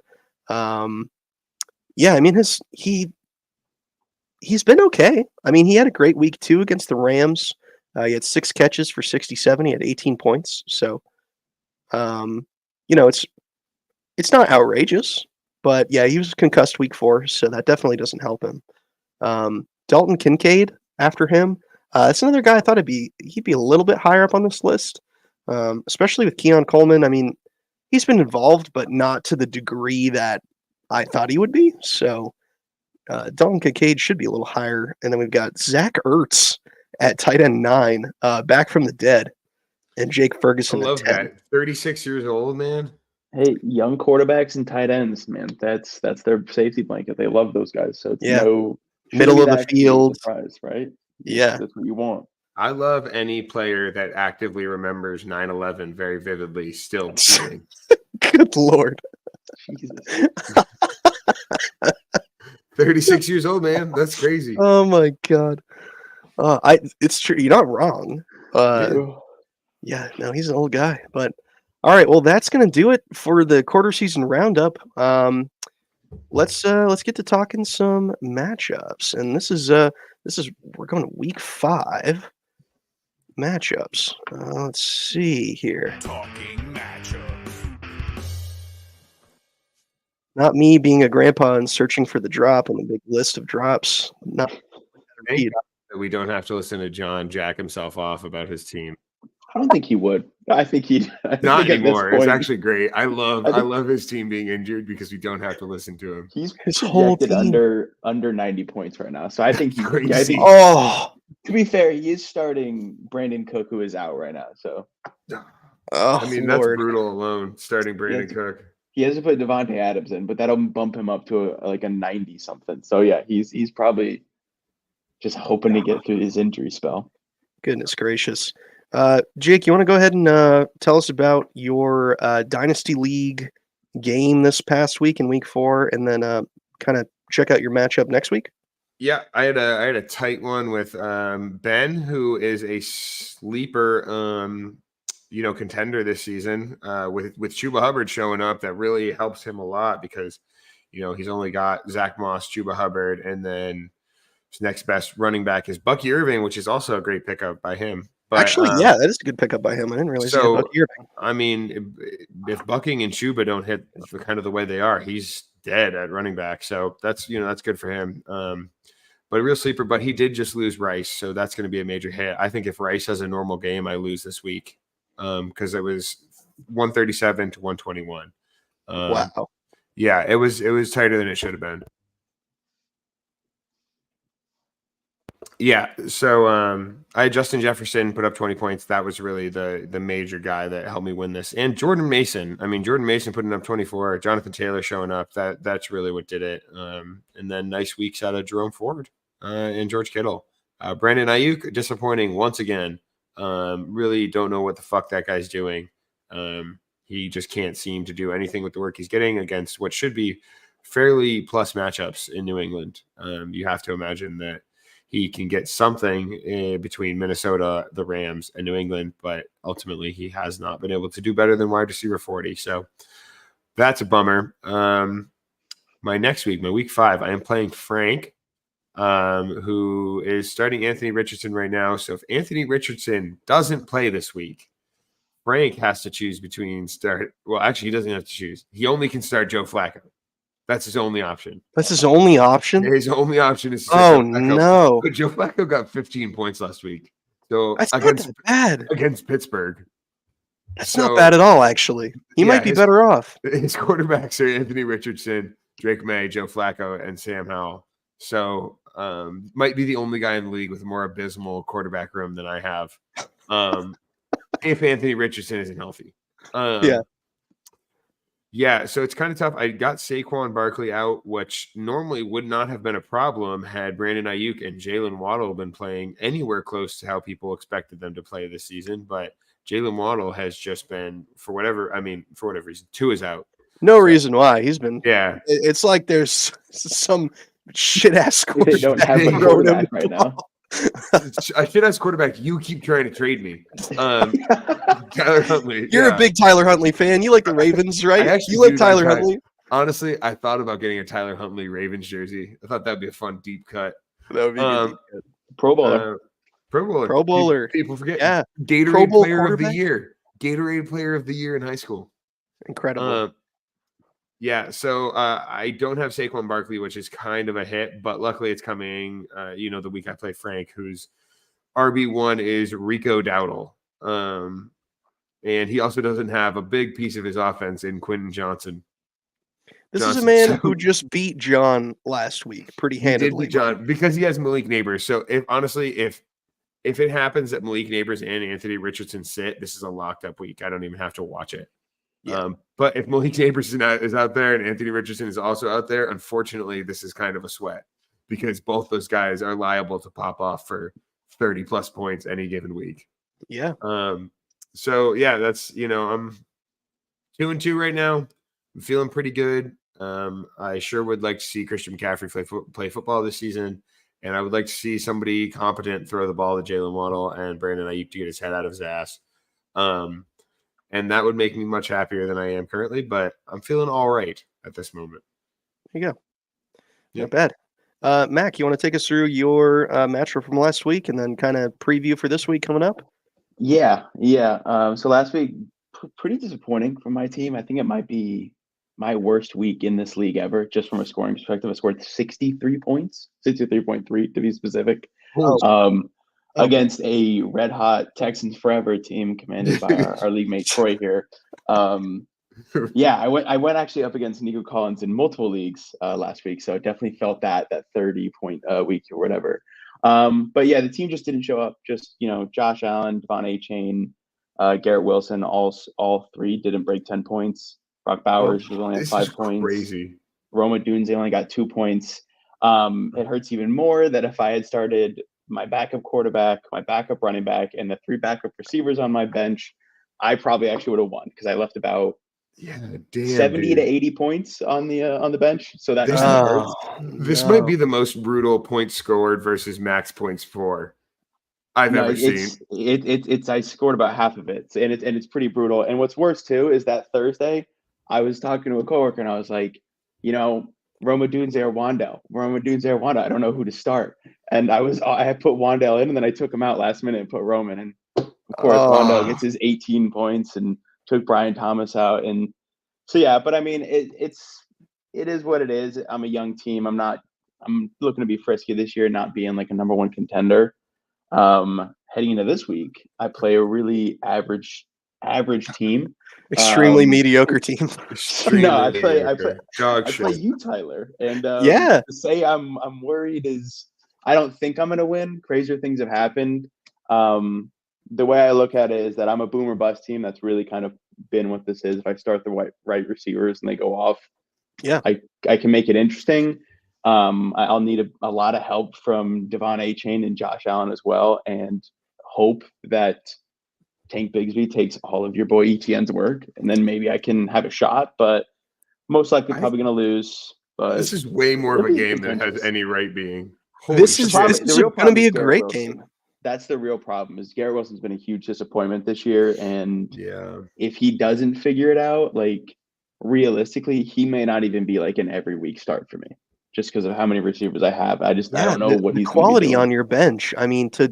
Yeah, I mean he's been okay. I mean, he had a great week 2 against the Rams. He had 6 catches for 67. He had 18 points. So, it's not outrageous, but yeah, he was concussed week 4, so that definitely doesn't help him. Dalton Kincaid after him. That's another guy I thought he'd be a little bit higher up on this list, especially with Keon Coleman. I mean, he's been involved, but not to the degree that I thought he would be. So Dalton Kincaid should be a little higher. And then we've got Zach Ertz at tight end 9, back from the dead, and Jake Ferguson. I love at 10. that. 36 years old, man. Hey, young quarterbacks and tight ends, man. That's their safety blanket. They love those guys. So it's middle of the field, surprise, right? Yeah, that's what you want. I love any player that actively remembers 9/11 very vividly. Still, good Lord, Jesus. 36 years old, man. That's crazy. Oh my God. It's true. You're not wrong. Yeah, no, he's an old guy. But all right, well, that's gonna do it for the quarter season roundup. Let's get to talking some matchups, and this is we're going to week 5 matchups. Let's see here. Talking matchups. Not me being a grandpa and searching for the drop on the big list of drops. Not We don't have to listen to John jack himself off about his team. I don't think he would. I think he'd not anymore. It's actually great. I love his team being injured because we don't have to listen to him. He's projected under 90 points right now. So I think to be fair, he is starting Brandon Cook, who is out right now. So I mean, that's brutal alone, starting Brandon Cook. He has to put Devontae Adams in, but that'll bump him up to a 90 something. So yeah, he's probably just hoping to get through his injury spell. Goodness gracious. Jake, you want to go ahead and tell us about your Dynasty League game this past week in week 4, and then kind of check out your matchup next week? Yeah, I had a tight one with Ben, who is a sleeper contender this season. With Chuba Hubbard showing up, that really helps him a lot because he's only got Zach Moss, Chuba Hubbard, and then his next best running back is Bucky Irving, which is also a great pickup by him. But Actually, yeah, that is a good pickup by him. I didn't realize he had Bucky Irving. I mean, if Bucking and Chuba don't hit kind of the way they are, he's dead at running back. So that's good for him. But a real sleeper. But he did just lose Rice, so that's going to be a major hit. I think if Rice has a normal game, I lose this week because it was 137 to 121. Wow. Yeah, it was tighter than it should have been. Yeah, so I had Justin Jefferson put up 20 points. That was really the major guy that helped me win this. And Jordan Mason. I mean, Jordan Mason putting up 24. Jonathan Taylor showing up. That's really what did it. And then nice weeks out of Jerome Ford and George Kittle. Brandon Ayuk, disappointing once again. Really don't know what the fuck that guy's doing. He just can't seem to do anything with the work he's getting against what should be fairly plus matchups in New England. You have to imagine that he can get something between Minnesota, the Rams, and New England, but ultimately he has not been able to do better than wide receiver 40. So that's a bummer. My next week, my week 5, I am playing Frank, who is starting Anthony Richardson right now. So if Anthony Richardson doesn't play this week, Frank has to choose between well, actually, he doesn't have to choose. He only can start Joe Flacco. That's his only option. That's his only option? His only option is Joe no. But Joe Flacco got 15 points last week. So that's not that bad. Against Pittsburgh. That's not bad at all, actually. He might be better off. His quarterbacks are Anthony Richardson, Drake May, Joe Flacco, and Sam Howell. So might be the only guy in the league with a more abysmal quarterback room than I have. If Anthony Richardson isn't healthy. Yeah, so it's kind of tough. I got Saquon Barkley out, which normally would not have been a problem had Brandon Ayuk and Jalen Waddle been playing anywhere close to how people expected them to play this season. But Jalen Waddle has just been, for whatever reason, 2 is out. No reason why. He's been. Yeah. It's like there's some shit-ass they don't have a quarterback right now. I should ask quarterback. You keep trying to trade me. Tyler Huntley. You're a big Tyler Huntley fan. You like the Ravens, right? You like Tyler Huntley? Honestly, I thought about getting a Tyler Huntley Ravens jersey. I thought that'd be a fun deep cut. That would be good. Pro Bowler. Pro Bowler. People forget. Yeah. Gatorade Player of the Year. Gatorade Player of the Year in high school. Incredible. Yeah, so I don't have Saquon Barkley, which is kind of a hit, but luckily it's coming, the week I play Frank, whose RB1 is Rico Dowdle. And he also doesn't have a big piece of his offense in Quentin Johnson. This is a man who just beat John last week pretty handedly. He did beat John because he has Malik Neighbors. So if it happens that Malik Neighbors and Anthony Richardson sit, this is a locked up week. I don't even have to watch it. Yeah. But if Malik Neighbors is out there and Anthony Richardson is also out there, unfortunately, this is kind of a sweat because both those guys are liable to pop off for 30 plus points any given week. Yeah. So yeah, that's I'm 2-2 right now. I'm feeling pretty good. I sure would like to see Christian McCaffrey play football this season, and I would like to see somebody competent throw the ball to Jalen Waddle and Brandon Ayuk to get his head out of his ass. And that would make me much happier than I am currently, but I'm feeling all right at this moment. There you go. Not bad. Mac, you want to take us through your matchup from last week and then kind of preview for this week coming up? Yeah. So last week, pretty disappointing from my team. I think it might be my worst week in this league ever, just from a scoring perspective. I scored 63 points, 63.3 to be specific. Against a red hot Texans forever team commanded by our league mate Troy here. I went actually up against Nico Collins in multiple leagues last week, so I definitely felt that 30-point week or whatever. But yeah, the team just didn't show up. Just Josh Allen, Devon Achane, Garrett Wilson, all 3 didn't break 10 points. Brock Bowers was only at 5 points. Crazy. Roma Dunze only got 2 points. It hurts even more that if I had started my backup quarterback, my backup running back, and the 3 backup receivers on my bench, I probably actually would have won because I left about Yeah, damn, 70 dude. to 80 points on the bench. So that This- kind of hurts. This might be the most brutal points scored versus max points for I've No, ever seen. it's I scored about half of it, and it's pretty brutal. And what's worse too is that Thursday, I was talking to a coworker, and I was like, Roma Dunze or Wandale. I don't know who to start. And I had put Wandale in, and then I took him out last minute and put Roman. And of course, Wandale gets his 18 points and took Brian Thomas out. And so yeah, but I mean, it is what it is. I'm a young team. I'm looking to be frisky this year, not being like a number one contender. Heading into this week, I play a really average team. Extremely mediocre team. Extremely I play dog shit. you, Tyler, and Yeah. to say I'm worried is I don't think I'm gonna win. Crazier things have happened. The way I look at it is that I'm a boomer bust team. That's really kind of been what this is. If I start the right receivers and they go off, Yeah, I can make it interesting. I'll need a lot of help from Devon Achane and Josh Allen as well, and hope that Tank Bigsby takes all of your boy ETN's work, and then maybe I can have a shot, but most likely probably going to lose. But This is way more of a it'll be game than it has contentious. any right being. this is shit. this The is real going to problem be is a Garrett great Wilson. game. That's the real problem. Is Garrett Wilson's been a huge disappointment this year, and Yeah. if he doesn't figure it out, like realistically, he may not even be like an every week start for me, just because of how many receivers I have. I don't know what the he's gonna be quality doing. on your bench. I mean, to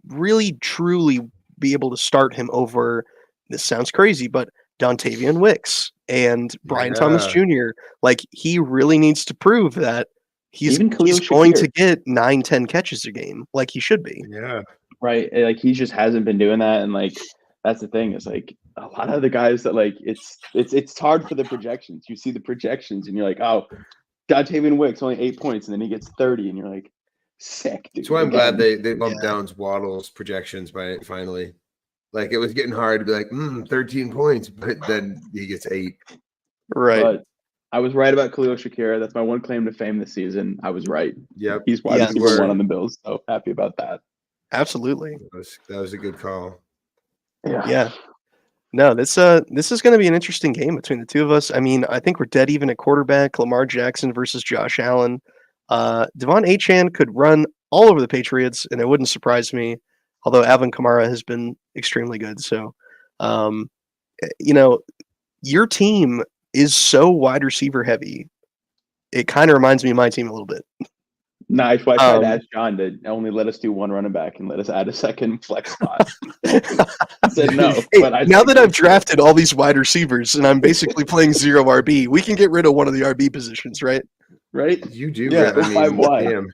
really truly be able to start him over. This sounds crazy, but Dontavian Wicks and Brian Thomas Yeah. Jr. Like he really needs to prove that he's Even Khalil going to Shakir. get 9-10 catches a game, like he should be. Yeah. Right, like he just hasn't been doing that, and like that's the thing is like a lot of the guys that like it's hard for the projections. You see the projections and you're like, oh, Dontavian Wicks only 8 points, and then he gets 30, and you're like, sick, dude. That's why I'm glad they bumped Yeah. down Waddle's projections by it finally. Like it was getting hard to be like 13 points, but then he gets 8. Right. But I was right about Khalil Shakir. That's my one claim to fame this season. I was right. Yep. He's wide Yeah. receiver 1 on the Bills, so happy about that. Absolutely. That was a good call. Yeah. No, this is going to be an interesting game between the two of us. I mean, I think we're dead even at quarterback. Lamar Jackson versus Josh Allen. Devon Achane could run all over the Patriots, and it wouldn't surprise me. Although Alvin Kamara has been extremely good, so your team is so wide receiver heavy. It kind of reminds me of my team a little bit. Nice. Well, I tried to ask John to only let us do one running back and let us add a second flex spot. He said no. Hey, But now that I've drafted all these wide receivers and I'm basically playing 0 RB, we can get rid of one of the RB positions, right? right? You do. Yeah. I mean, 5-1. damn.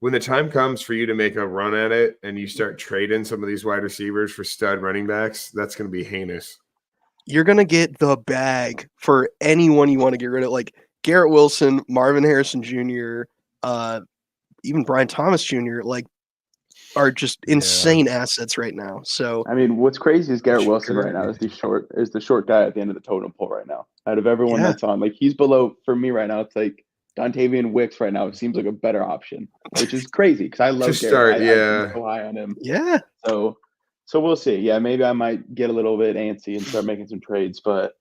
When the time comes for you to make a run at it and you start trading some of these wide receivers for stud running backs, that's going to be heinous. You're going to get the bag for anyone you want to get rid of, like Garrett Wilson, Marvin Harrison Jr., even Brian Thomas Jr., like are just insane assets right now. So I mean, what's crazy is Garrett Wilson right now is the short guy at the end of the totem pole right now. Out of everyone that's on, like he's below for me right now. It's like Dontavian Wicks right now. It seems like a better option, which is crazy because I love Garrett. I'm so high on him. Yeah. So we'll see. Yeah, maybe I might get a little bit antsy and start making some trades, but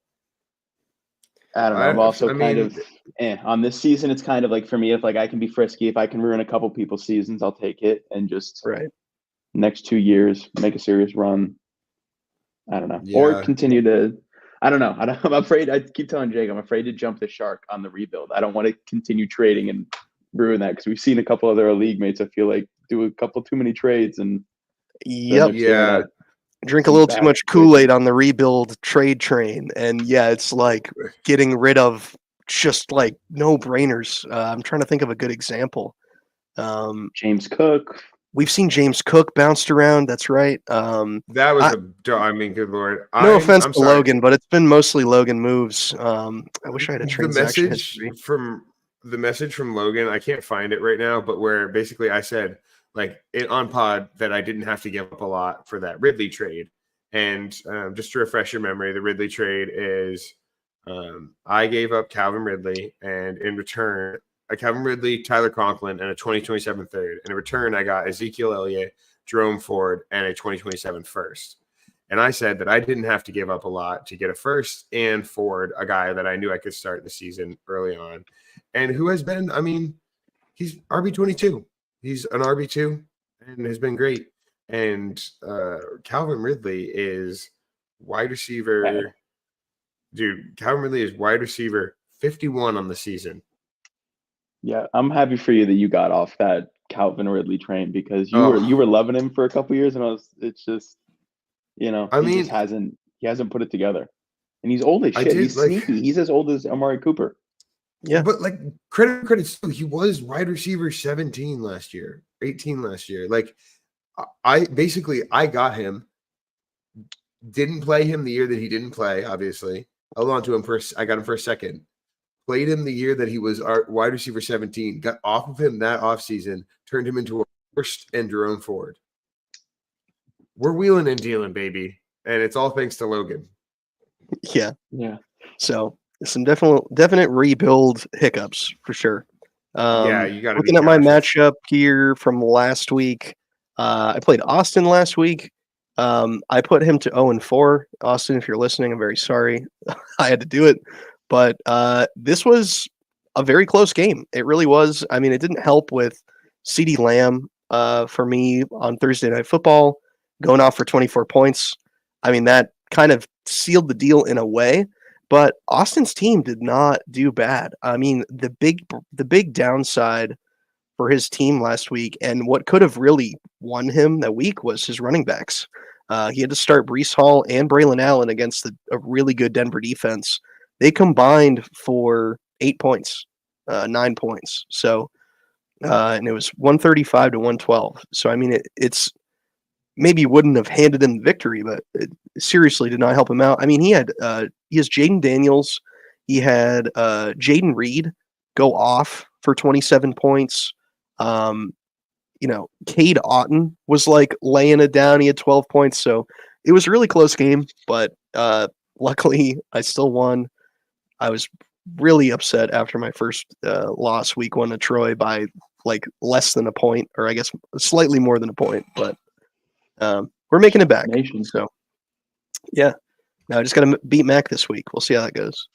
I don't know. I'm also on this season. It's kind of like for me, if like I can be frisky, if I can ruin a couple people's seasons, I'll take it and just next 2 years make a serious run. I don't know, or continue to. I don't know. I'm afraid. I keep telling Jake, I'm afraid to jump the shark on the rebuild. I don't want to continue trading and ruin that because we've seen a couple other league mates. I feel like do a couple too many trades and drink a little too much Kool-Aid on the rebuild trade train, and it's like getting rid of just like no-brainers. I'm trying to think of a good example. James Cook. We've seen James Cook bounced around. That's right. That was good Lord. No offense to Logan, but it's been mostly Logan moves. I wish I had a transaction history. The message from Logan, I can't find it right now, but where basically I said like on pod that I didn't have to give up a lot for that Ridley trade. And just to refresh your memory, the Ridley trade is I gave up Calvin Ridley, and in return, Calvin Ridley, Tyler Conklin, and a 2027 third. And in return, I got Ezekiel Elliott, Jerome Ford, and a 2027 first. And I said that I didn't have to give up a lot to get a first and Ford, a guy that I knew I could start the season early on, and who has been, I mean, he's RB22. He's an RB2 and has been great. And Calvin Ridley is wide receiver. Dude, Calvin Ridley is wide receiver 51 on the season. Yeah, I'm happy for you that you got off that Calvin Ridley train because you were loving him for a couple years, and it's just, he hasn't put it together, and he's old as shit. He's sneaky. He's as old as Amari Cooper. Yeah, but like credit still, he was wide receiver 17 last year, 18 last year. Like I got him, didn't play him the year that he didn't play. Obviously, held on to him first. I got him for a second. Played him the year that he was our wide receiver 17, got off of him that offseason, turned him into a first and Jerome Ford. We're wheeling and dealing, baby. And it's all thanks to Logan. Yeah. Yeah. So some definite rebuild hiccups for sure. Yeah, you got to looking at my matchup here from last week. I played Austin last week. I put him to 0-4. Austin, if you're listening, I'm very sorry. I had to do it. But this was a very close game. It really was. I mean, it didn't help with CeeDee Lamb for me on Thursday Night Football, going off for 24 points. I mean, that kind of sealed the deal in a way. But Austin's team did not do bad. I mean, the big downside for his team last week, and what could have really won him that week, was his running backs. He had to start Breece Hall and Braylon Allen against a really good Denver defense. They combined for 8 points, 9 points. So, and it was 135 to 112. So, I mean, it's maybe wouldn't have handed him the victory, but it seriously did not help him out. I mean, he has Jaden Daniels. He had Jaden Reed go off for 27 points. Cade Otton was like laying it down. He had 12 points. So it was a really close game, but luckily I still won. I was really upset after my first loss week 1 to Troy by like less than a point, or I guess slightly more than a point, but we're making it back. So yeah, now I just got to beat Mac this week. We'll see how that goes.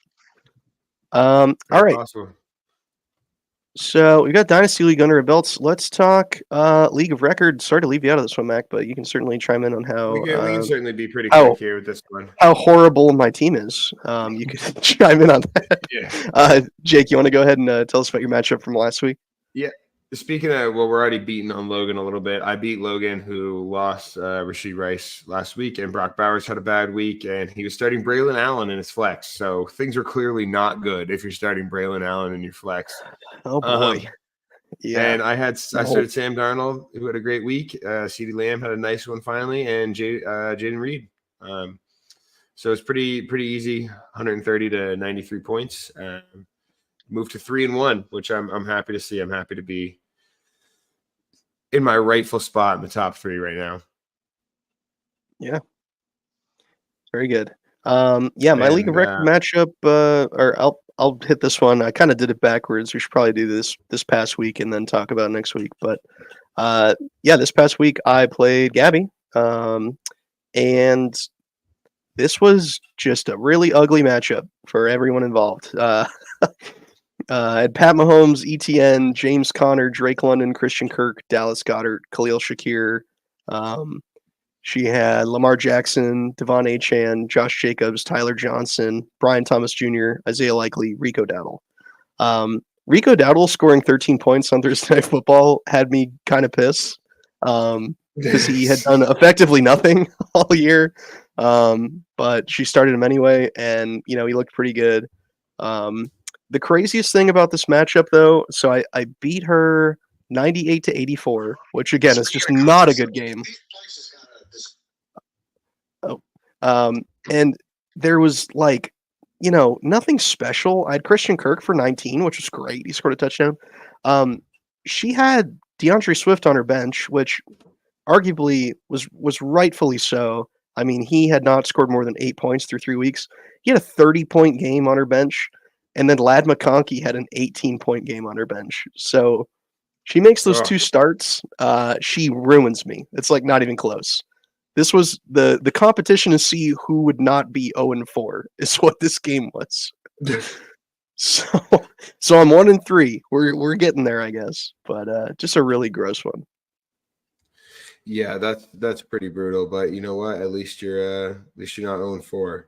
All right. Awesome. So we got Dynasty League under our belts. Let's talk League of Record. Sorry to leave you out of this one, Mac, but you can certainly chime in on how we can certainly be pretty quick here with this one. How horrible my team is. You can chime in on that. Yeah. Jake, you want to go ahead and tell us about your matchup from last week? Yeah. Speaking of, well, we're already beating on Logan a little bit. I beat Logan, who lost Rashee Rice last week, and Brock Bowers had a bad week, and he was starting Braylon Allen in his flex. So things are clearly not good if you're starting Braylon Allen in your flex. Oh boy. Yeah. And I started Sam Darnold, who had a great week. CeeDee Lamb had a nice one finally, and Jaden Reed. So it's pretty easy, 130 to 93 points. Moved to 3-1, which I'm happy to see. I'm happy to be in my rightful spot in the top 3 right now. Yeah. Very good. My League of Record matchup, or I'll hit this one. I kind of did it backwards. We should probably do this past week and then talk about next week. But this past week I played Gabby, and this was just a really ugly matchup for everyone involved. I had Pat Mahomes, ETN, James Conner, Drake London, Christian Kirk, Dallas Goedert, Khalil Shakir. She had Lamar Jackson, Devon Achane, Josh Jacobs, Tyler Johnson, Brian Thomas Jr., Isaiah Likely, Rico Dowdle. Rico Dowdle scoring 13 points on Thursday Night Football had me kind of pissed because he had done effectively nothing all year. But she started him anyway, and he looked pretty good. The craziest thing about this matchup, though, so I beat her 98 to 84, which again is just not a good game. And there was nothing special. I had Christian Kirk for 19, which was great. He scored a touchdown. She had DeAndre Swift on her bench, which arguably was rightfully so. I mean, he had not scored more than 8 points through 3 weeks. He had a 30-point game on her bench. And then Lad McConkey had an 18-point game on her bench. So she makes those 2 starts. She ruins me. It's like not even close. This was the competition to see who would not be 0-4 is what this game was. So I'm 1-3. We're getting there, I guess. But just a really gross one. Yeah, that's pretty brutal. But you know what? At least you're not 0-4.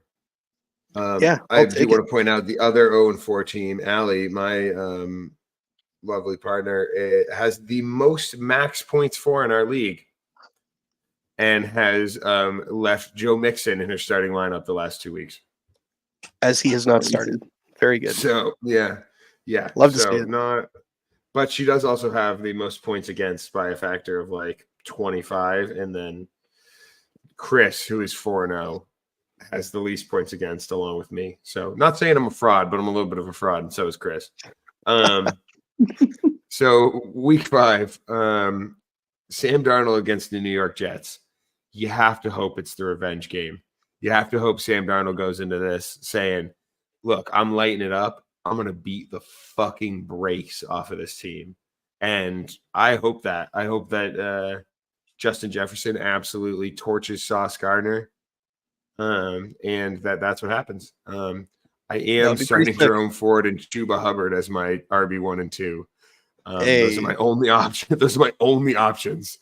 Yeah, I do want to point out the other 0-4 team, Allie, my lovely partner, has the most max points for in our league, and has left Joe Mixon in her starting lineup the last 2 weeks. As he has not started. Very good. So yeah. Love to see it. But she does also have the most points against by a factor of like 25, and then Chris, who is 4-0, has the least points against along with me. So not saying I'm a fraud, but I'm a little bit of a fraud, and so is Chris. So week 5, Sam Darnold against the New York Jets. You have to hope it's the revenge game. You have to hope Sam Darnold goes into this saying, look, I'm lighting it up. I'm going to beat the fucking brakes off of this team. And I hope that Justin Jefferson absolutely torches Sauce Gardner. And that's what happens. I am starting Jerome Ford and Chuba Hubbard as my RB1 and 2. Those are my only options. Those are my only options.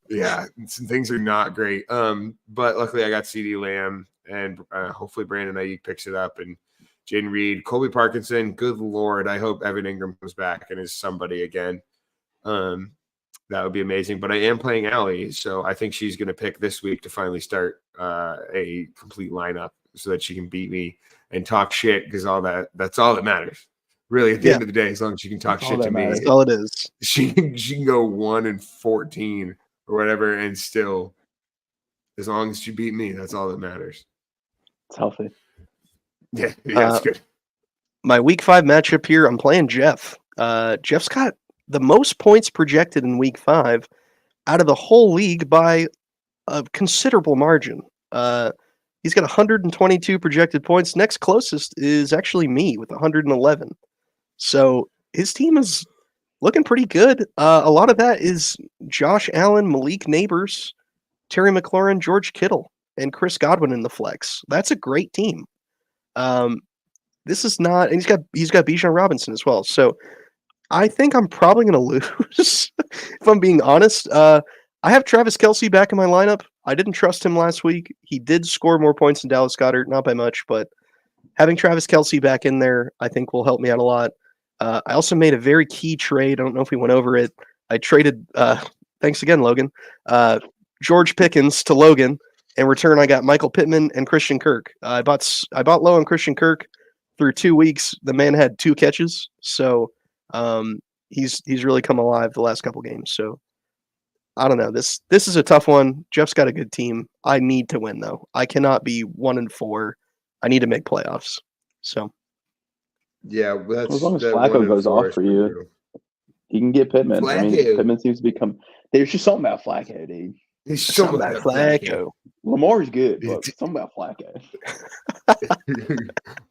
Yeah, things are not great. But luckily I got CeeDee Lamb, and hopefully Brandon Ayuk picks it up, and Jaden Reed, Colby Parkinson. Good Lord, I hope Evan Ingram comes back and is somebody again. That would be amazing. But I am playing Allie, so I think she's going to pick this week to finally start a complete lineup so that she can beat me and talk shit, because that's all that matters. Really, at the end of the day, as long as she can talk shit to me, that's all it is. She can go 1-14 or whatever, and still, as long as she beat me, that's all that matters. It's healthy. Yeah, it's good. My week 5 matchup here, I'm playing Jeff. Jeff's got the most points projected in week 5 out of the whole league by a considerable margin. He's got 122 projected points. Next closest is actually me with 111. So his team is looking pretty good. A lot of that is Josh Allen, Malik Neighbors, Terry McLaurin, George Kittle, and Chris Godwin in the flex. That's a great team. This is not, and he's got Bijan Robinson as well. So I think I'm probably going to lose, if I'm being honest. I have Travis Kelce back in my lineup. I didn't trust him last week. He did score more points than Dallas Goedert, not by much, but having Travis Kelce back in there, I think will help me out a lot. I also made a very key trade. I don't know if we went over it. I traded, thanks again, Logan, George Pickens to Logan. In return, I got Michael Pittman and Christian Kirk. I bought low on Christian Kirk. Through 2 weeks, the man had 2 catches. So he's really come alive the last couple games. So I don't know. This is a tough one. Jeff's got a good team. I need to win, though. I cannot be 1-4. I need to make playoffs. So yeah, as long as Flacco goes off for you, he can get Pittman. I mean, Pittman seems to become. There's just something about Flacco, dude. There's something about Flacco. Lamar's good, but something about Flacco.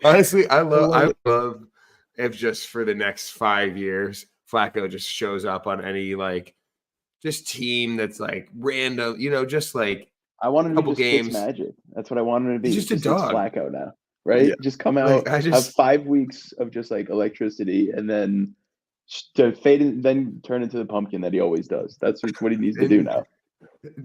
Honestly, I love if just for the next 5 years, Flacco just shows up on any just team that's random, just I want him to couple just games. Magic. That's what I want him to be. He's just a dog. Flacco now, right? Yeah. Just come out, have 5 weeks of just electricity, and then to fade and then turn into the pumpkin that he always does. That's what he needs to do now.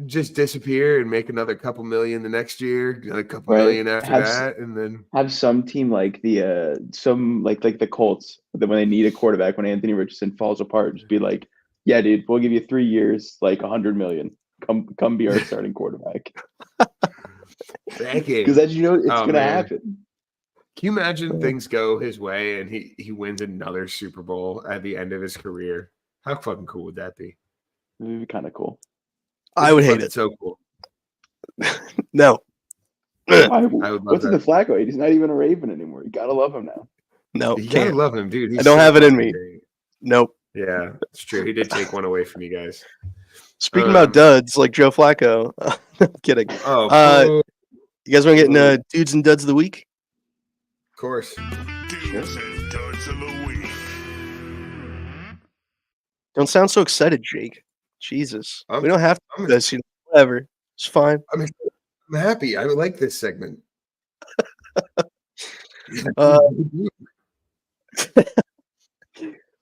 Just disappear and make another couple million the next year, a couple million after that, and then have some team like the the Colts that when they need a quarterback, when Anthony Richardson falls apart, just be like, yeah, dude, we'll give you 3 years, $100 million. Come be our starting quarterback. Because that's it's gonna happen. Can you imagine things go his way and he wins another Super Bowl at the end of his career? How fucking cool would that be? It would be kind of cool. I would hate it. So cool. No. I would love What's in the Flacco? He's not even a Raven anymore. You gotta love him now. No, you gotta love him, dude. I don't have it in me. Nope. Yeah, it's true. He did take one away from you guys. Speaking about duds like Joe Flacco. I'm kidding. Oh, you guys want to get in dudes and duds of the week? Of course. Dudes and duds of the week. Don't sound so excited, Jake. Jesus. We don't have to do this. Whatever. It's fine. I'm happy. I like this segment. Uh,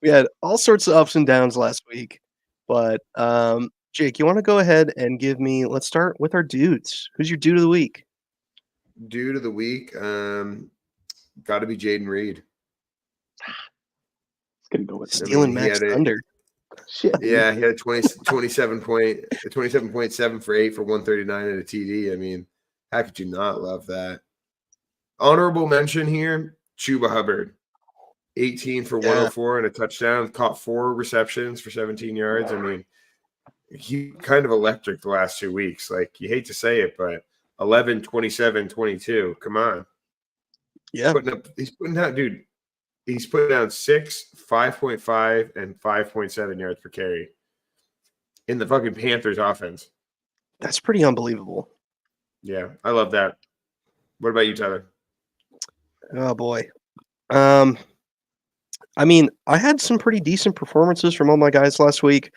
we had all sorts of ups and downs last week, but Jake, you want to go ahead and give me? Let's start with our dudes. Who's your dude of the week? Dude of the week, got to be Jaden Reed. It's gonna go with Stealing Max Thunder. Shit. Yeah, he had a 27.7 for 8 for 139 and a TD. I mean, how could you not love that? Honorable mention here, Chuba Hubbard. 18 for 104 and a touchdown, caught 4 receptions for 17 yards. I mean, he kind of electric the last 2 weeks. Like, you hate to say it, but 11, 27, 22. Come on. Yeah. He's putting out 6, 5.5, and 5.7 yards per carry in the fucking Panthers offense. That's pretty unbelievable. Yeah, I love that. What about you, Tyler? Oh boy. I mean, I had some pretty decent performances from all my guys last week.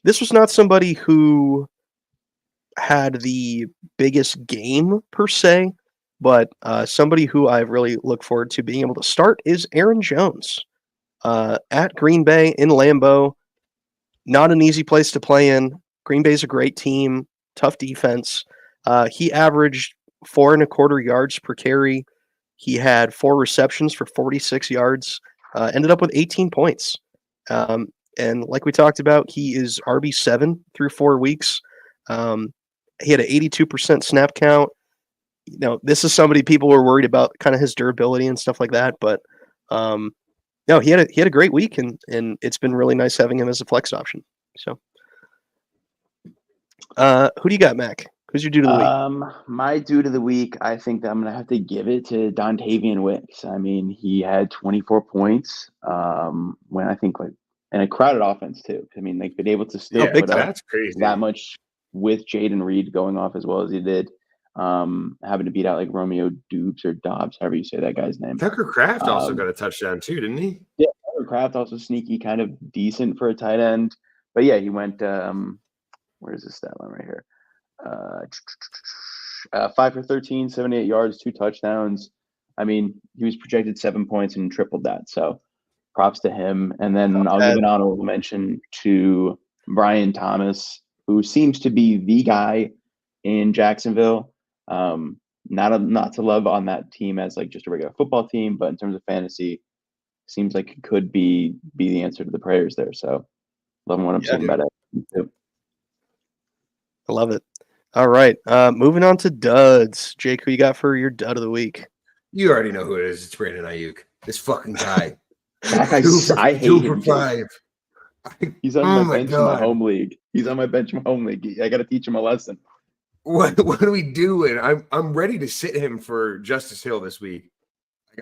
This was not somebody who had the biggest game per se, but somebody who I really look forward to being able to start is Aaron Jones at Green Bay in Lambeau. Not an easy place to play in. Green Bay's a great team, tough defense. He averaged 4.25 yards per carry. He had 4 receptions for 46 yards. Ended up with 18 points. And like we talked about, he is RB7 through 4 weeks. He had an 82% snap count. You know, this is somebody people were worried about kind of his durability and stuff like that. But no, he had a great week, and it's been really nice having him as a flex option. So, who do you got, Mac? Who's your dude of the week? My dude of the week, I think that I'm gonna have to give it to Dontavian Wicks. I mean, he had 24 points. When I think and a crowded offense too. I mean, been able to still put up that's crazy. that much with Jaden Reed going off as well as he did. Having to beat out Romeo Dubes or Dobbs, however you say that guy's name. Tucker Kraft also got a touchdown too, didn't he? Yeah, Tucker Kraft also sneaky, kind of decent for a tight end. But yeah, he went. Where's the stat line right here? 5 for 13, 78 yards, 2 touchdowns. I mean, he was projected 7 points and tripled that. So props to him. And then I'll give an honorable mention to Brian Thomas, who seems to be the guy in Jacksonville. Not to love on that team as just a regular football team, but in terms of fantasy, seems like it could be the answer to the prayers there. So loving what I'm saying about it. I love it. All right. Moving on to duds. Jake, who you got for your dud of the week? You already know who it is. It's Brandon Ayuk. This fucking guy. I hate him. 5. He's on my bench in my home league. He's on my bench in my home league. I got to teach him a lesson. What are we doing? I'm ready to sit him for Justice Hill this week.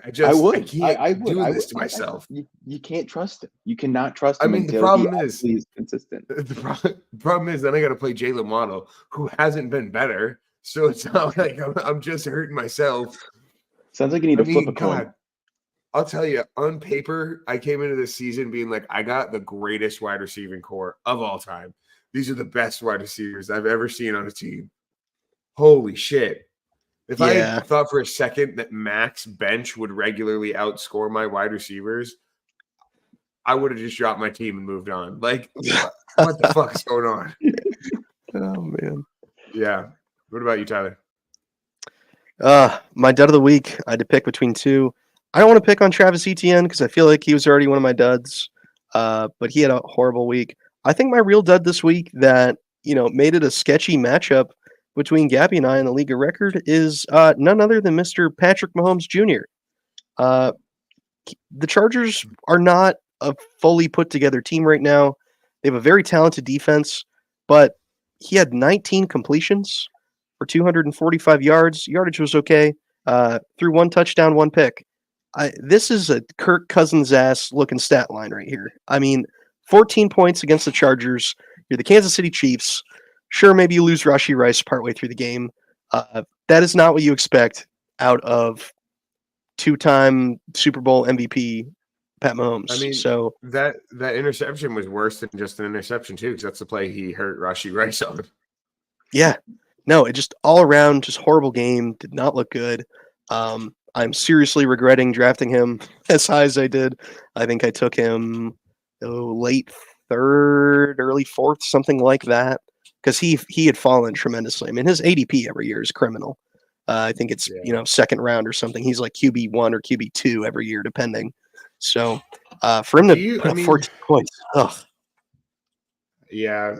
I can't do this to myself. You can't trust him. You cannot trust him. I mean, the problem is he's consistent. The problem is then I got to play Jalen Waddle, who hasn't been better. So it's not like I'm just hurting myself. Sounds like you need to flip a coin. God, I'll tell you, on paper, I came into this season being like, I got the greatest wide receiving core of all time. These are the best wide receivers I've ever seen on a team. Holy shit. If I had thought for a second that Mac's bench would regularly outscore my wide receivers, I would have just dropped my team and moved on. Like, what the fuck is going on? Oh, man. Yeah. What about you, Tyler? My dud of the week, I had to pick between 2. I don't want to pick on Travis Etienne because I feel like he was already one of my duds, but he had a horrible week. I think my real dud this week that, made it a sketchy matchup between Gabby and I in the league of record is none other than Mr. Patrick Mahomes Jr. The Chargers are not a fully put together team right now. They have a very talented defense, but he had 19 completions for 245 yards. Yardage was okay. Threw 1 touchdown, 1 pick. This is a Kirk Cousins-ass looking stat line right here. I mean, 14 points against the Chargers. You're the Kansas City Chiefs. Sure, maybe you lose Rashee Rice partway through the game. That is not what you expect out of 2-time Super Bowl MVP Pat Mahomes. I mean, so that interception was worse than just an interception too, because that's the play he hurt Rashee Rice on. Yeah. No, it just all around, just horrible game. Did not look good. I'm seriously regretting drafting him as high as I did. I think I took him late third, early fourth, something like that, because he had fallen tremendously. I mean, his ADP every year is criminal. I think it's second round or something. He's like QB1 or QB2 every year, depending. So for him to put up 14 points, yeah,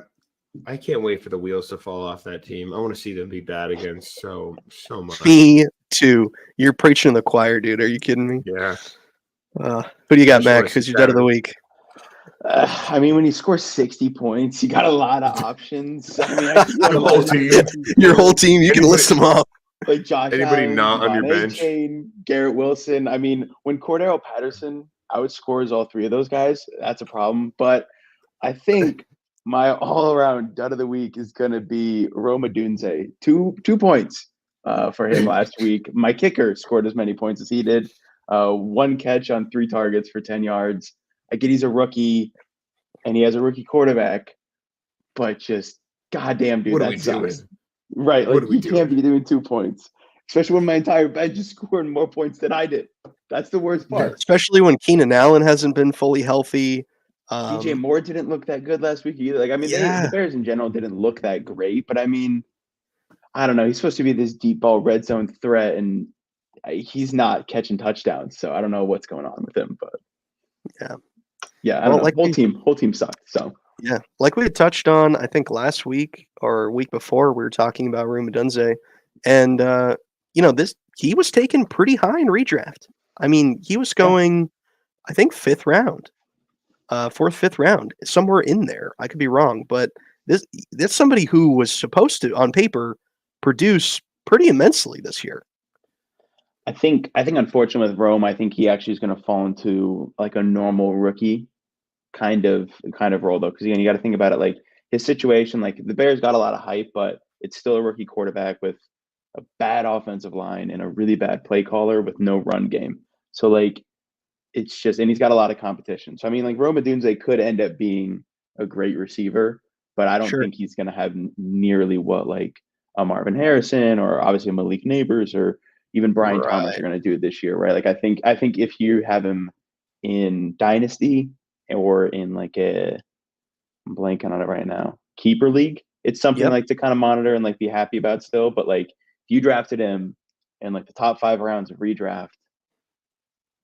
I can't wait for the wheels to fall off that team. I want to see them be bad again so much. Me too. You're preaching to the choir, dude. Are you kidding me? Yeah. Who do you got, Mac? Who's your dud of the week? I mean, when you score 60 points, you got a lot of options. I mean, the whole team. Your whole team. You can list them off. Like Josh Anybody Allen, not on your bench? Kane, Garrett Wilson. I mean, when Cordero Patterson outscores all three of those guys, that's a problem. But I think my all-around dud of the week is going to be Rome Odunze. 2 points for him last week. My kicker scored as many points as he did. 1 catch on 3 targets for 10 yards. I get he's a rookie, and he has a rookie quarterback, but just goddamn, dude, that sucks. Right, like he can't be doing 2 points, especially when my entire bench is scoring more points than I did. That's the worst part. Yeah, especially when Keenan Allen hasn't been fully healthy. DJ Moore didn't look that good last week either. Like, I mean, the Bears in general didn't look that great, but I mean, I don't know. He's supposed to be this deep ball red zone threat, and he's not catching touchdowns. So I don't know what's going on with him, but yeah. I don't know. Like whole team sucked. So yeah, like we had touched on, I think last week or week before, we were talking about Rome Odunze, and he was taken pretty high in redraft. I mean, he was going, I think 5th round, 4th, 5th round, somewhere in there. I could be wrong, but that's somebody who was supposed to, on paper, produce pretty immensely this year. I think unfortunately with Rome, I think he actually is going to fall into like a normal rookie kind of role though, because again, you got to think about it like his situation. Like the Bears got a lot of hype, but it's still a rookie quarterback with a bad offensive line and a really bad play caller with no run game. So like it's just, and he's got a lot of competition. So I mean, like Rome Odunze could end up being a great receiver, but I don't think he's going to have nearly what like a Marvin Harrison or obviously Malik Neighbors or even Brian Thomas are going to do this year, right? Like I think if you have him in Dynasty or in like I'm blanking on it right now, keeper league, it's something like to kind of monitor and like be happy about still. But like if you drafted him in like the top 5 rounds of redraft,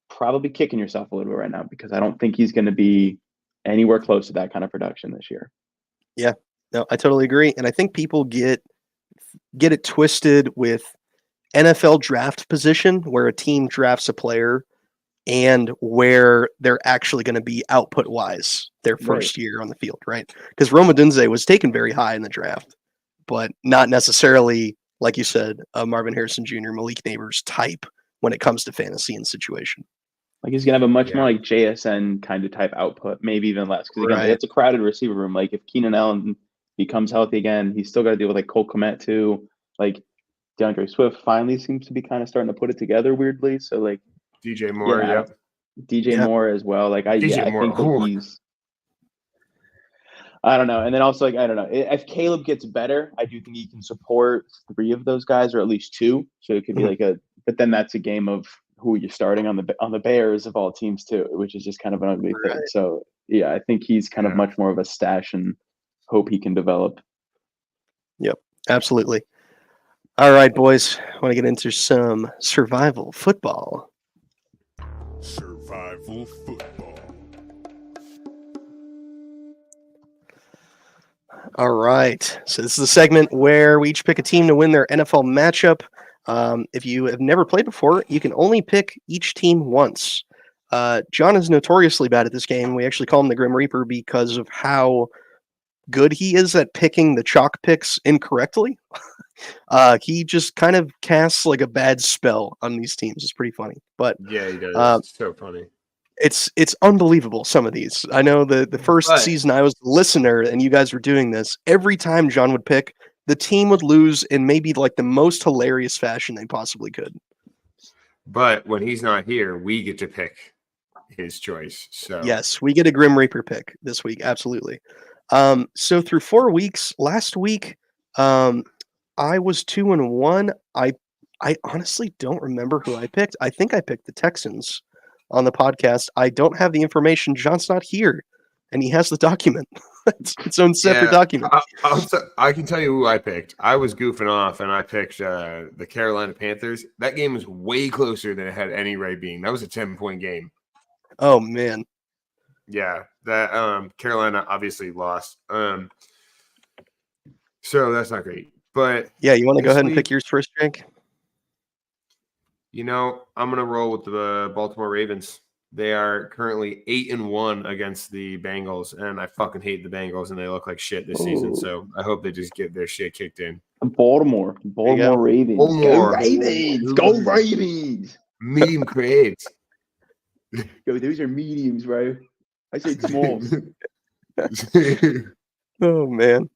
probably kicking yourself a little bit right now because I don't think he's going to be anywhere close to that kind of production this year. Yeah, no, I totally agree. And I think people get it twisted with NFL draft position where a team drafts a player and where they're actually going to be output wise their first year on the field, right? Because Rome Odunze was taken very high in the draft, but not necessarily, like you said, a Marvin Harrison Jr., Malik Neighbors type when it comes to fantasy and situation. Like he's going to have a much more like JSN kind of type output, maybe even less. Because again, it's a crowded receiver room. Like if Keenan Allen becomes healthy again, he's still got to deal with like Cole Kmet too. Like DeAndre Swift finally seems to be kind of starting to put it together weirdly. So like DJ Moore, DJ Moore as well. Like I think that he's, I don't know. And then also like I don't know if Caleb gets better, I do think he can support 3 of those guys or at least 2. So it could be like but then that's a game of who you're starting on the Bears of all teams too, which is just kind of an ugly thing. So yeah, I think he's kind of much more of a stash and hope he can develop. Yep, absolutely. All right, boys, I want to get into some survival football. Survival football. All right, so this is a segment where we each pick a team to win their NFL matchup. If you have never played before, you can only pick each team once. John is notoriously bad at this game. We actually call him the Grim Reaper because of how good he is at picking the chalk picks incorrectly. He just kind of casts like a bad spell on these teams. It's pretty funny, but yeah, he does. It's so funny. It's unbelievable. Some of these, I know the first season I was a listener and you guys were doing this. Every time John would pick, the team would lose in maybe like the most hilarious fashion they possibly could. But when he's not here, we get to pick his choice. So yes, we get a Grim Reaper pick this week. Absolutely. So through 4 weeks, last week, I was 2-1. I honestly don't remember who I picked. I think I picked the Texans on the podcast. I don't have the information. John's not here, and he has the document. It's its own separate document. I can tell you who I picked. I was goofing off, and I picked the Carolina Panthers. That game was way closer than it had any right being. That was a 10-point game. Oh, man. Yeah, that Carolina obviously lost. So that's not great. But yeah, you want to go ahead and pick yours first, Jake? You know, I'm gonna roll with the Baltimore Ravens. They are currently 8-1 against the Bengals, and I fucking hate the Bengals, and they look like shit this season. So I hope they just get their shit kicked in. Baltimore Ravens. Baltimore. Go Ravens. Go Ravens. Medium grades. Yo, those are mediums, bro. I said smalls. Oh, man.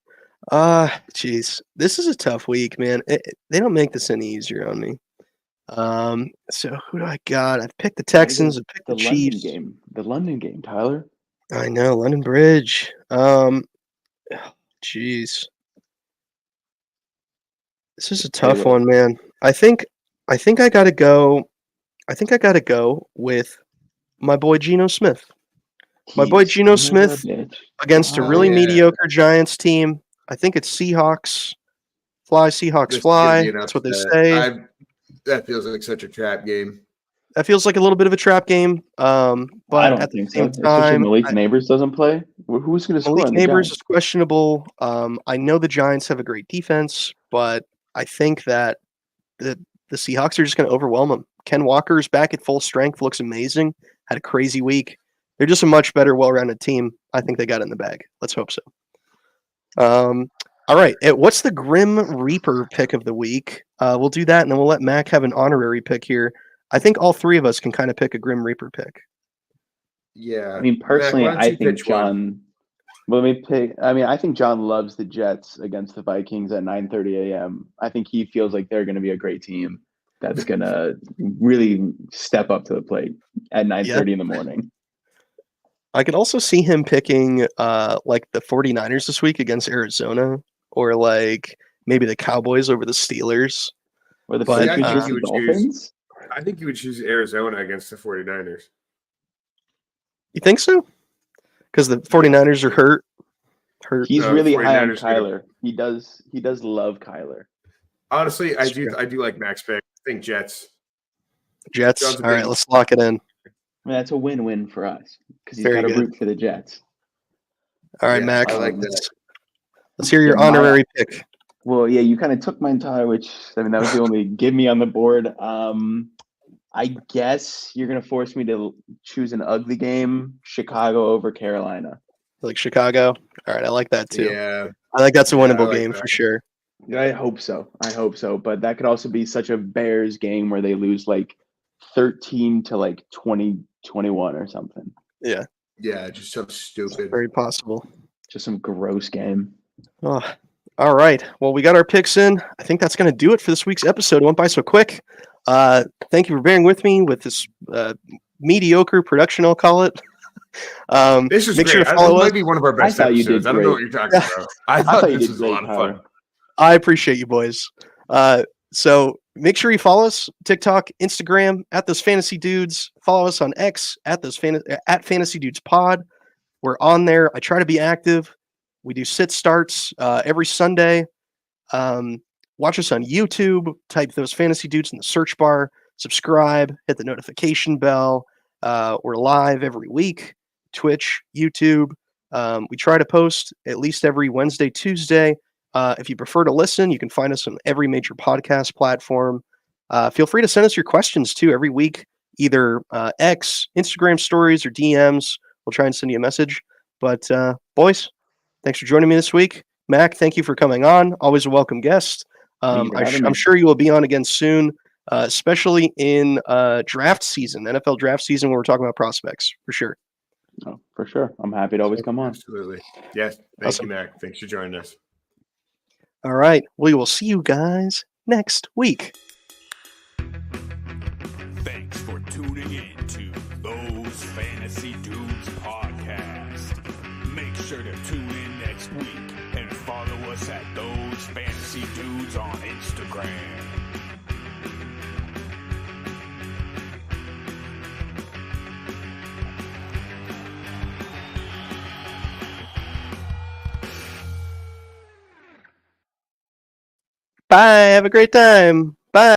Jeez. This is a tough week, man. They don't make this any easier on me. So who do I got? I've picked the Texans. I've picked the Chiefs. The London game, Tyler. I know, London Bridge. Jeez. This is a tough one, man. I think I gotta go. I think I gotta go with my boy Geno Smith. My boy Geno Smith against a really mediocre Giants team. I think it's Seahawks. Fly, Seahawks, fly. That's what they say. That feels like such a trap game. That feels like a little bit of a trap game. But I don't at think the same so. time, Malik Neighbors doesn't play. Who's going to score? Malik Neighbors is questionable. I know the Giants have a great defense, but I think that the Seahawks are just going to overwhelm them. Ken Walker's back at full strength, looks amazing. Had a crazy week. They're just a much better, well-rounded team. I think they got it in the bag. Let's hope so. All right. What's the Grim Reaper pick of the week? We'll do that, and then we'll let Mac have an honorary pick here. I think all three of us can kind of pick a Grim Reaper pick. Yeah. I mean, personally, I think John. Let me pick. I mean, I think John loves the Jets against the Vikings at 9:30 a.m. I think he feels like they're going to be a great team that's going to really step up to the plate at 9:30 in the morning. I could also see him picking like the 49ers this week against Arizona, or like maybe the Cowboys over the Steelers. Or the Patriots Dolphins? I think you would choose Arizona against the 49ers. You think so? Because the 49ers are hurt. He's really high on Kyler. He does love Kyler. Honestly, I do like Max pick. I think Jets. All right, let's lock it in. I mean, that's a win-win for us because he's got to root for the Jets. All right, Mac. I like that. Let's hear your honorary pick. Well, yeah, you kind of took my entire, which, I mean, that was the only give me on the board. I guess you're going to force me to choose an ugly game, Chicago over Carolina. Like Chicago? All right, I like that too. Yeah. I like that's a winnable game for sure. I hope so. But that could also be such a Bears game where they lose like 13 to like 20-21 or something. Yeah. Yeah, just so stupid. It's very possible. Just some gross game. Oh, all right. Well, we got our picks in. I think that's going to do it for this week's episode. It went by so quick. Thank you for bearing with me with this mediocre production, I'll call it. This is make great. sure to follow this us. might be one of our best episodes. I don't know what you're talking about. I thought this was a lot of fun. I appreciate you, boys. So make sure you follow us, TikTok, Instagram, at Those Fantasy Dudes. Follow us on X, at Fantasy Dudes Pod. We're on there. I try to be active. We do sit starts every Sunday. Watch us on YouTube. Type Those Fantasy Dudes in the search bar. Subscribe. Hit the notification bell. We're live every week. Twitch, YouTube. We try to post at least every Wednesday, Tuesday. If you prefer to listen, you can find us on every major podcast platform. Feel free to send us your questions too every week, either X, Instagram stories, or DMs. We'll try and send you a message. But boys, thanks for joining me this week. Mac, thank you for coming on. Always a welcome guest. I'm sure you will be on again soon, especially in draft season, NFL draft season, when we're talking about prospects, for sure. Oh, for sure. I'm happy to always come on. Absolutely. Yes. Thank you, Mac. Thanks for joining us. All right. We will see you guys next week. Thanks for tuning in to Those Fantasy Dudes podcast. Make sure to tune in next week and follow us at Those Those Fantasy Dudes on Instagram. Bye. Have a great time. Bye.